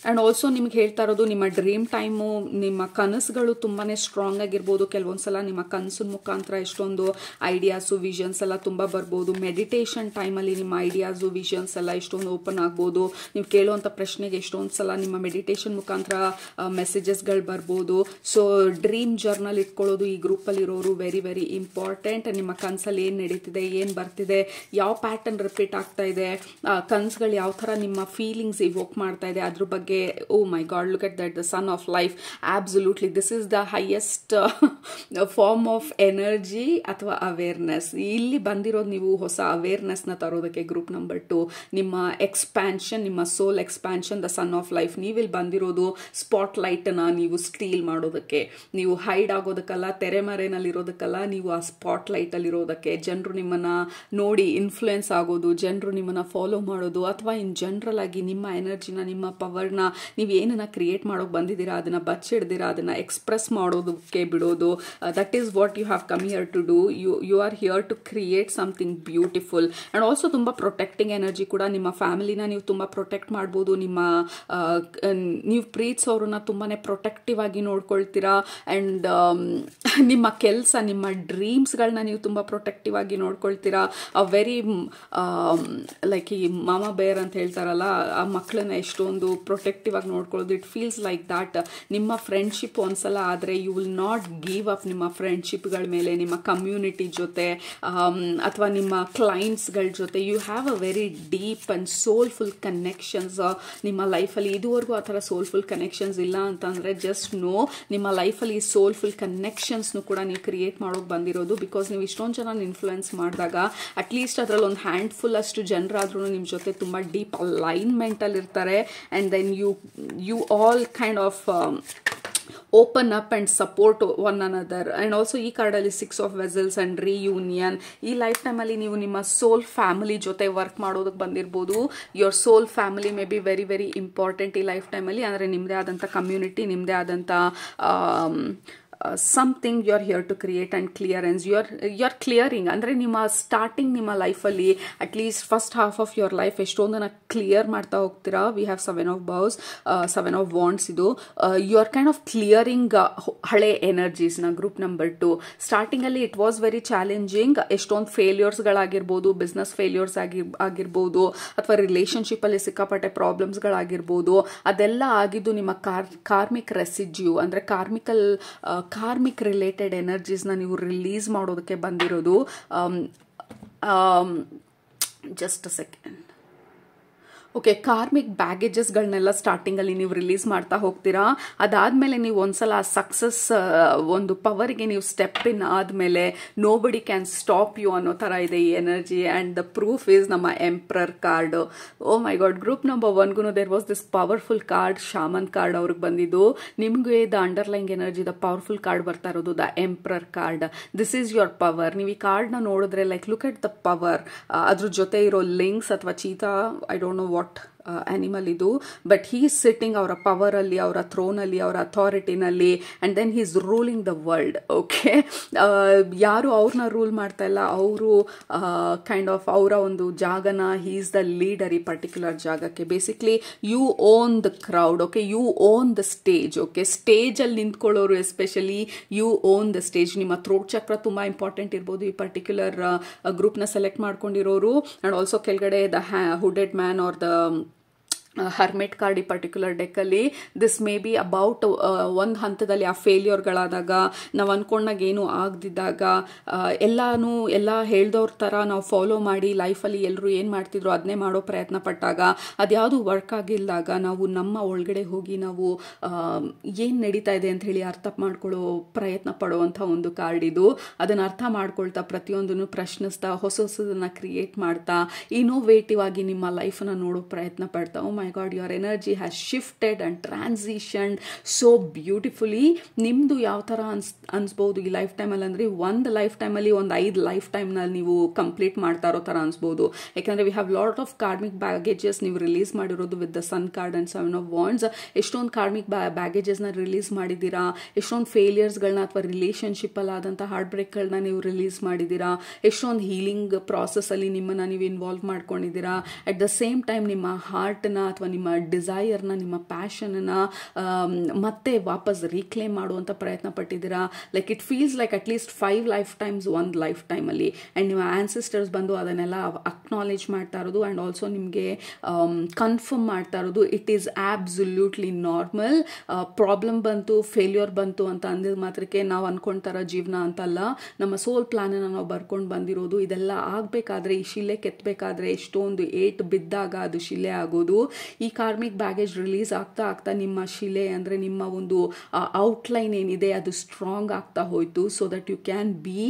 ಆ್ಯಂಡ್ ಆಲ್ಸೋ ನಿಮ್ಗೆ ಹೇಳ್ತಾ ಇರೋದು, ನಿಮ್ಮ ಡ್ರೀಮ್ ಟೈಮು, ನಿಮ್ಮ ಕನಸುಗಳು ತುಂಬಾ ಸ್ಟ್ರಾಂಗ್ ಆಗಿರ್ಬೋದು. ಕೆಲವೊಂದು ಸಲ ನಿಮ್ಮ ಕನಸಿನ ಮುಖಾಂತರ ಎಷ್ಟೊಂದು ಐಡಿಯಾಸು, ವಿಷನ್ಸ್ ಎಲ್ಲ ತುಂಬ ಬರ್ಬೋದು. ಮೆಡಿಟೇಷನ್ ಟೈಮಲ್ಲಿ ನಿಮ್ಮ ಐಡಿಯಾಸು, ವಿಷನ್ಸ್ ಎಲ್ಲ ಎಷ್ಟೊಂದು ಓಪನ್ ಆಗ್ಬೋದು. ನೀವು ಕೇಳುವಂಥ ಪ್ರಶ್ನೆಗೆ ಎಷ್ಟೊಂದು ಸಲ ನಿಮ್ಮ ಮೆಡಿಟೇಷನ್ ಮುಖಾಂತರ ಮೆಸೇಜಸ್ಗಳು ಬರ್ಬೋದು. ಸೊ ಡ್ರೀಮ್ ಜರ್ನಲ್ ಇಟ್ಕೊಳ್ಳೋದು ಈ ಗ್ರೂಪಲ್ಲಿರೋರು ವೆರಿ ವೆರಿ ಇಂಪಾರ್ಟೆಂಟ್. ನಿಮ್ಮ ಕನಸಲ್ಲಿ ಏನು ನಡೀತಿದೆ, ಏನು ಬರ್ತಿದೆ, ಯಾವ ಪ್ಯಾಟರ್ನ್ ರಿಪೀಟ್ ಆಗ್ತಾ ಇದೆ, ಕನಸುಗಳು ಯಾವ ಥರ ನಿಮ್ಮ ಫೀಲಿಂಗ್ಸ್ ಇವೋಕ್ ಮಾಡ್ತಾ ಇದೆ, ಅದ್ರ ಬಗ್ಗೆ. Oh my God, look at that, the sun of life. Absolutely, this is the highest form of energy ಅಥವಾ ಅವೇರ್ನೆಸ್. ಇಲ್ಲಿ ಬಂದಿರೋದು ನೀವು ಹೊಸ ಅವೇರ್ನೆಸ್ನ ತರೋದಕ್ಕೆ. ಗ್ರೂಪ್ ನಂಬರ್ 2, ನಿಮ್ಮ ಎಕ್ಸ್ಪ್ಯಾನ್ಷನ್, ನಿಮ್ಮ soul expansion, the sun of life. ನೀವಿಲ್ಲಿ ಬಂದಿರೋದು ಸ್ಪಾಟ್ ಲೈಟನ್ನು ನೀವು ಸ್ಟೀಲ್ ಮಾಡೋದಕ್ಕೆ, ನೀವು ಹೈಡ್ ಆಗೋದಕ್ಕಲ್ಲ, ತೆರೆಮರೆನಲ್ಲಿರೋದಕ್ಕಲ್ಲ, ನೀವು ಆ ಸ್ಪಾಟ್ ಲೈಟಲ್ಲಿರೋದಕ್ಕೆ. ಜನರು ನಿಮ್ಮನ್ನು ನೋಡಿ ಇನ್ಫ್ಲುಯೆನ್ಸ್ ಆಗೋದು, ಜನರು ನಿಮ್ಮನ್ನು ಫಾಲೋ ಮಾಡೋದು, ಅಥವಾ ಇನ್ ಜನರಲ್ ಆಗಿ ನಿಮ್ಮ ಎನರ್ಜಿನ, ನಿಮ್ಮ ಪವರ್ನ ನೀವು ಏನನ್ನ ಕ್ರಿಯೇಟ್ ಮಾಡೋಕೆ ಬಂದಿದ್ದೀರಾ ಅದನ್ನ ಬಚ್ಚಿಡ್ದಿರಾ ಅದನ್ನ ಎಕ್ಸ್ಪ್ರೆಸ್ ಮಾಡೋದಕ್ಕೆ ಬಿಡೋದು. That is what you have come here to do. You are here to create something beautiful. And also ತುಂಬ ಪ್ರೊಟೆಕ್ಟಿಂಗ್ ಎನರ್ಜಿ ಕೂಡ. ನಿಮ್ಮ ಫ್ಯಾಮಿಲಿನ ನೀವು ತುಂಬ ಪ್ರೊಟೆಕ್ಟ್ ಮಾಡ್ಬೋದು. ನೀವು ಪ್ರೀತಿಸೋರನ್ನ ತುಂಬಾ ಪ್ರೊಟೆಕ್ಟಿವ್ ಆಗಿ ನೋಡ್ಕೊಳ್ತೀರಾ. ಆ್ಯಂಡ್ ನಿಮ್ಮ ಕೆಲಸ, ನಿಮ್ಮ ಡ್ರೀಮ್ಸ್ಗಳನ್ನ ನೀವು ತುಂಬ ಪ್ರೊಟೆಕ್ಟಿವ್ ಆಗಿ ನೋಡ್ಕೊಳ್ತೀರಾ. ವೆರಿ ಲೈಕ್ ಈ ಮಾಮಾ ಬೇರ್ ಅಂತ ಹೇಳ್ತಾರಲ್ಲ, ಆ ಮಕ್ಕಳನ್ನ ಎಷ್ಟೊಂದು ಪ್ರೊಟೆಕ್ಟಿವ್ ಆಗಿ ನೋಡ್ಕೊಳ್ಳೋದು. It feels like that. ನಿಮ್ಮ ಫ್ರೆಂಡ್ಶಿಪ್ ಒಂದ್ಸಲ ಆದರೆ you will not give up ನಿಮ್ಮ ಫ್ರೆಂಡ್ಶಿಪ್ಗಳ ಮೇಲೆ, ನಿಮ್ಮ ಕಮ್ಯುನಿಟಿ ಜೊತೆ ಅಥವಾ ನಿಮ್ಮ ಕ್ಲೈಂಟ್ಸ್ಗಳ ಜೊತೆ. You have a very deep and soulful connections ನಿಮ್ಮ ಲೈಫಲ್ಲಿ. ಇದುವರೆಗೂ ಆ ಥರ ಸೋಲ್ಫುಲ್ ಕನೆಕ್ಷನ್ಸ್ ಇಲ್ಲ ಅಂತಂದರೆ ಜಸ್ಟ್ ನೋ, ನಿಮ್ಮ ಲೈಫಲ್ಲಿ ಸೋಲ್ಫುಲ್ ಕನೆಕ್ಷನ್ಸ್ನು ಕೂಡ ನೀವು ಕ್ರಿಯೇಟ್ ಮಾಡೋಕೆ ಬಂದಿರೋದು. ಬಿಕಾಸ್ ನೀವು ಇಷ್ಟೊಂದು ಜನ ಇನ್ಫ್ಲುಯೆನ್ಸ್ ಮಾಡಿದಾಗ ಅಟ್ಲೀಸ್ಟ್ ಅದರಲ್ಲಿ ಒಂದು ಹ್ಯಾಂಡ್ಫುಲ್ ಅಷ್ಟು ಜನರಾದ್ರೂ ನಿಮ್ಮ ಜೊತೆ ತುಂಬ ಡೀಪ್ ಅಲೈನ್ಮೆಂಟಲ್ಲಿ ಇರ್ತಾರೆ. And then you all kind of open up and support one another. And also ಈ ಕಾರ್ಡಲ್ಲಿ 6 of Vessels and reunion. ಈ ಲೈಫ್ ಟೈಮಲ್ಲಿ ನೀವು ನಿಮ್ಮ ಸೋಲ್ ಫ್ಯಾಮಿಲಿ ಜೊತೆ ವರ್ಕ್ ಮಾಡೋದಕ್ಕೆ ಬಂದಿರ್ಬೋದು. Your soul family may be very very important ಈ ಲೈಫ್ ಟೈಮಲ್ಲಿ. ಅಂದರೆ ನಿಮ್ಮದೇ ಆದಂಥ ಕಮ್ಯುನಿಟಿ, ನಿಮ್ಮದೇ ಆದಂಥ something you are here to create and clearance. You are clearing. ಅಂದರೆ ನಿಮ್ಮ ಸ್ಟಾರ್ಟಿಂಗ್ ನಿಮ್ಮ ಲೈಫಲ್ಲಿ at least first half of your life ಎಷ್ಟೊಂದನ್ನು ಕ್ಲಿಯರ್ ಮಾಡ್ತಾ ಹೋಗ್ತೀರಾ. We have 7 of Bows, 7 of Wands. ಇದು you are kind of clearing ಹಳೆ ಎನರ್ಜೀಸ್ನ. ಗ್ರೂಪ್ ನಂಬರ್ 2, ಸ್ಟಾರ್ಟಿಂಗಲ್ಲಿ ಇಟ್ ವಾಸ್ ವೆರಿ ಚಾಲೆಂಜಿಂಗ್. ಎಷ್ಟೊಂದು ಫೇಲ್ಯೂರ್ಸ್ಗಳಾಗಿರ್ಬೋದು, ಬಿಸ್ನೆಸ್ ಫೇಲ್ಯೂರ್ಸ್ ಆಗಿರ್ಬೋದು, ಅಥವಾ ರಿಲೇಷನ್ಶಿಪ್ಪಲ್ಲಿ ಸಿಕ್ಕಾಪಟ್ಟೆ ಪ್ರಾಬ್ಲಮ್ಸ್ಗಳಾಗಿರ್ಬೋದು. ಅದೆಲ್ಲ ಆಗಿದ್ದು ನಿಮ್ಮ ಕಾರ್ಮಿಕ್ ರೆಸಿಡ್ಯೂ, ಅಂದರೆ ಕಾರ್ಮಿಕ್ ರಿಲೇಟೆಡ್ ಎನರ್ಜೀಸ್ನ ನೀವು ರಿಲೀಸ್ ಮಾಡೋದಕ್ಕೆ ಬಂದಿರೋದು. Just a second. Okay, karmic ಬ್ಯಾಗೇಜಸ್ಗಳನ್ನೆಲ್ಲ ಸ್ಟಾರ್ಟಿಂಗಲ್ಲಿ ನೀವು ರಿಲೀಸ್ ಮಾಡ್ತಾ ಹೋಗ್ತೀರಾ. ಅದಾದಮೇಲೆ ನೀವು ಒಂದ್ಸಲ ಸಕ್ಸಸ್ ಒಂದು ಪವರ್ಗೆ ನೀವು ಸ್ಟೆಪ್ ಇನ್ ಆದಮೇಲೆ ನೋಬಡಿ ಕ್ಯಾನ್ ಸ್ಟಾಪ್ ಯು ಅನ್ನೋ ಥರ ಇದೆ ಈ energy. And the proof is ನಮ್ಮ emperor card. Oh my god, group number 1ಗೂ there was this powerful card, shaman card ಅವ್ರಿಗೆ ಬಂದಿದ್ದು. ನಿಮಗೆ the underline energy, the powerful card ಬರ್ತಾ ಇರೋದು the emperor card. This is your power. ನೀವು ಈ ಕಾರ್ಡ್ನ ನೋಡಿದ್ರೆ like look at the power. ಅದ್ರ ಜೊತೆ ಇರೋ ಲಿಂಕ್ಸ್ ಅಥವಾ cheetah, I don't know what animal ಇದು, ಬಟ್ ಹೀ ಈಸ್ ಸಿಟ್ಟಿಂಗ್ ಅವರ ಪವರಲ್ಲಿ, ಅವರ ಥ್ರೋನಲ್ಲಿ, ಅವರ ಅಥಾರಿಟಿನಲ್ಲಿ, and then he is ruling the world. Okay, ಯಾರು ಅವ್ರನ್ನ ರೂಲ್ ಮಾಡ್ತಾ ಇಲ್ಲ, ಅವರು ಕೈಂಡ್ ಆಫ್ ಅವರ ಒಂದು ಜಾಗನ, ಹೀ ಈಸ್ ದ ಲೀಡರ್ ಈ ಪರ್ಟಿಕ್ಯುಲರ್ ಜಾಗಕ್ಕೆ. Basically you own the crowd. Okay, you own the stage. Okay, ಸ್ಟೇಜಲ್ಲಿ ನಿಂತ್ಕೊಳ್ಳೋರು especially you own the stage. ನಿಮ್ಮ ಥ್ರೋಟ್ ಚಕ್ರ ತುಂಬ ಇಂಪಾರ್ಟೆಂಟ್ ಇರ್ಬೋದು ಈ ಪರ್ಟಿಕ್ಯುಲರ್ ಗ್ರೂಪ್ನ ಸೆಲೆಕ್ಟ್ ಮಾಡ್ಕೊಂಡಿರೋರು. ಆ್ಯಂಡ್ ಆಲ್ಸೋ ಕೆಳಗಡೆ the hooded man or the hermit card ಈ ಪರ್ಟಿಕ್ಯುಲರ್ ಡೆಕ್ಕಲ್ಲಿ. ದಿಸ್ ಮೇ ಬಿ ಅಬೌಟ್ ಒಂದು ಹಂತದಲ್ಲಿ ಆ ಫೇಲ್ಯೂರ್ಗಳಾದಾಗ, ನಾವು ಅಂದ್ಕೊಂಡಾಗ ಏನು ಆಗದಿದ್ದಾಗ, ಎಲ್ಲ ಹೇಳ್ದವ್ರ ಥರ ನಾವು ಫಾಲೋ ಮಾಡಿ ಲೈಫಲ್ಲಿ ಎಲ್ಲರೂ ಏನು ಮಾಡ್ತಿದ್ರು ಅದನ್ನೇ ಮಾಡೋ ಪ್ರಯತ್ನ ಪಟ್ಟಾಗ ಅದ್ಯಾವುದು ವರ್ಕ್ ಆಗಿಲ್ದಾಗ ನಾವು ನಮ್ಮ ಒಳಗಡೆ ಹೋಗಿ ನಾವು ಏನು ನಡೀತಾ ಇದೆ ಅಂತ ಹೇಳಿ ಅರ್ಥ ಮಾಡ್ಕೊಳ್ಳೋ ಪ್ರಯತ್ನ ಪಡುವಂಥ ಒಂದು ಕಾರ್ಡ್ ಇದು. ಅದನ್ನು ಅರ್ಥ ಮಾಡ್ಕೊಳ್ತಾ ಪ್ರತಿಯೊಂದನ್ನು ಪ್ರಶ್ನಿಸ್ತಾ ಹೊಸದನ್ನು ಕ್ರಿಯೇಟ್ ಮಾಡ್ತಾ ಇನೋವೇಟಿವ್ ಆಗಿ ನಿಮ್ಮ ಲೈಫನ್ನು ನೋಡೋ ಪ್ರಯತ್ನ ಪಡ್ತಾ, ಓ ಮೈ God, your energy has shifted and transitioned so beautifully. ನಿಮ್ಮದು ಯಾವ ಥರ ಅನ್ಸ್ಬೋದು ಈ ಲೈಫ್ ಟೈಮಲ್ಲಿ ಅಂದರೆ, ಒಂದು ಲೈಫ್ ಟೈಮಲ್ಲಿ ಒಂದು 5 ಲೈಫ್ ಟೈಮ್ನಲ್ಲಿ ನೀವು ಕಂಪ್ಲೀಟ್ ಮಾಡ್ತಾ ಇರೋ ಥರ ಅನ್ಸ್ಬೋದು. ಯಾಕಂದರೆ we have lot of karmic baggages ನೀವು ರಿಲೀಸ್ ಮಾಡಿರೋದು with the sun card and 7 of Wands. ಎಷ್ಟೊಂದು ಕಾರ್ಮಿಕ್ ಬ್ಯಾಗೇಜಸ್ನ ರಿಲೀಸ್ ಮಾಡಿದ್ದೀರಾ, ಎಷ್ಟೊಂದು ಫೇಲಿಯರ್ಸ್ಗಳನ್ನ ಅಥವಾ ರಿಲೇಷನ್ಶಿಪ್ಪಲ್ಲಾದಂಥ ಹಾರ್ಟ್ ಬ್ರೇಕ್ಗಳನ್ನ ನೀವು ರಿಲೀಸ್ ಮಾಡಿದ್ದೀರಾ, ಎಷ್ಟೊಂದು ಹೀಲಿಂಗ್ ಪ್ರಾಸೆಸ್ಸಲ್ಲಿ ನಿಮ್ಮನ್ನು ನೀವು ಇನ್ವಾಲ್ವ್ ಮಾಡ್ಕೊಂಡಿದ್ದೀರಾ. ಅಟ್ ದ ಸೇಮ್ ಟೈಮ್ ನಿಮ್ಮ ಹಾರ್ಟ್ನ ಅಥವಾ ನಿಮ್ಮ ಡಿಸೈರ್ನ, ನಿಮ್ಮ ಪ್ಯಾಷನನ್ನು ಮತ್ತೆ ವಾಪಸ್ ರೀಕ್ಲೇಮ್ ಮಾಡುವಂಥ ಪ್ರಯತ್ನ ಪಟ್ಟಿದ್ದೀರಾ. Like it feels like at least 5 life times ಒಂದು ಲೈಫ್ ಟೈಮಲ್ಲಿ. ಆ್ಯಂಡ್ ನಿಮ್ಮ ಆನ್ಸಿಸ್ಟರ್ಸ್ ಬಂದು ಅದನ್ನೆಲ್ಲ ಅಕ್ನಾಲೇಜ್ ಮಾಡ್ತಾ ಇರೋದು ಆ್ಯಂಡ್ ಆಲ್ಸೋ ನಿಮಗೆ ಕನ್ಫರ್ಮ್ ಮಾಡ್ತಾ ಇರೋದು it is absolutely normal. Problem ಬಂತು, ಫೇಲ್ಯೂರ್ ಬಂತು ಅಂತ ಅಂದಿದ ಮಾತ್ರಕ್ಕೆ ನಾವು ಅನ್ಕೊಳ್ತಾರ ಜೀವನ ಅಂತಲ್ಲ. ನಮ್ಮ ಸೋಲ್ ಪ್ಲಾನನ್ನು ನಾವು ಬರ್ಕೊಂಡು ಬಂದಿರೋದು. ಇದೆಲ್ಲ ಆಗಬೇಕಾದ್ರೆ, ಈ ಶಿಲೆ ಕೆತ್ತಬೇಕಾದ್ರೆ ಎಷ್ಟೊಂದು ಏಟ್ ಬಿದ್ದಾಗ ಅದು ಶಿಲೆ ಆಗೋದು. ಈ ಕಾರ್ಮಿಕ್ ಬ್ಯಾಗೇಜ್ ರಿಲೀಸ್ ಆಗ್ತಾ ಆಗ್ತಾ ನಿಮ್ಮ ಶಿಲೆ ಅಂದರೆ ನಿಮ್ಮ ಒಂದು ಔಟ್ಲೈನ್ ಏನಿದೆ ಅದು ಸ್ಟ್ರಾಂಗ್ ಆಗ್ತಾ ಹೋಯಿತು. So that you can be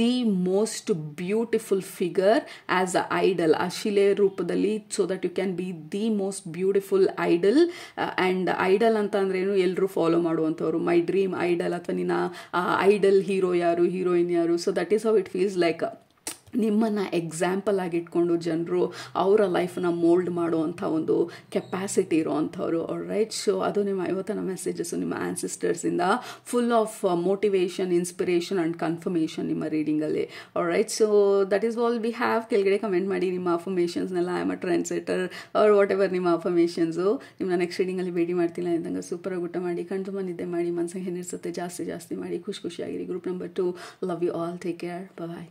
the most beautiful figure as a idol, ಆ ಶಿಲೆ ರೂಪದಲ್ಲಿ. So that you can be the most beautiful idol. And idol ಅಂತ ಅಂದ್ರೇನು, ಎಲ್ಲರೂ ಫಾಲೋ ಮಾಡುವಂಥವ್ರು. ಮೈ ಡ್ರೀಮ್ ಐಡಲ್ ಅಥವಾ ನಿನ್ನ ಐಡಲ್ ಹೀರೋ ಯಾರು, ಹೀರೋಯಿನ್ ಯಾರು. So that is how it feels like. ನಿಮ್ಮನ್ನು ಎಕ್ಸಾಂಪಲ್ ಆಗಿ ಇಟ್ಕೊಂಡು ಜನರು ಅವರ ಲೈಫನ್ನ ಮೋಲ್ಡ್ ಮಾಡುವಂಥ ಒಂದು ಕೆಪಾಸಿಟಿ ಇರೋವಂಥವ್ರು. ರೈಟ್, ಸೊ ಅದು ನಿಮ್ಮ ಇವತ್ತಿನ ಮೆಸೇಜಸ್ಸು ನಿಮ್ಮ ಆನ್ಸಿಸ್ಟರ್ಸಿಂದ, full of motivation, inspiration and confirmation ನಿಮ್ಮ ರೀಡಿಂಗಲ್ಲಿ. Right, so that is all we have. ಕೆಳಗಡೆ ಕಮೆಂಟ್ ಮಾಡಿ ನಿಮ್ಮ ಅಫರ್ಮೇಷನ್ಸ್ನೆಲ್ಲ. I am a trend setter or whatever ನಿಮ್ಮ ಅಫರ್ಮೇಷನ್ಸು. ನಿಮ್ಮನ್ನ ನೆಕ್ಸ್ಟ್ ರೀಡಿಂಗಲ್ಲಿ ಭೇಟಿ ಮಾಡ್ತಿಲ್ಲ ಇದ್ದಂಗೆ ಸೂಪರಾಗಿ ಊಟ ಮಾಡಿ, ಕಣ್ ತುಂಬ ನಿದ್ದೆ ಮಾಡಿ, ಮನಸ್ಸಿಗೆ ಏನಿಸುತ್ತೆ ಜಾಸ್ತಿ ಮಾಡಿ, ಖುಷಿಯಾಗಿರಿ. Group number 2, love you all, take care, bye.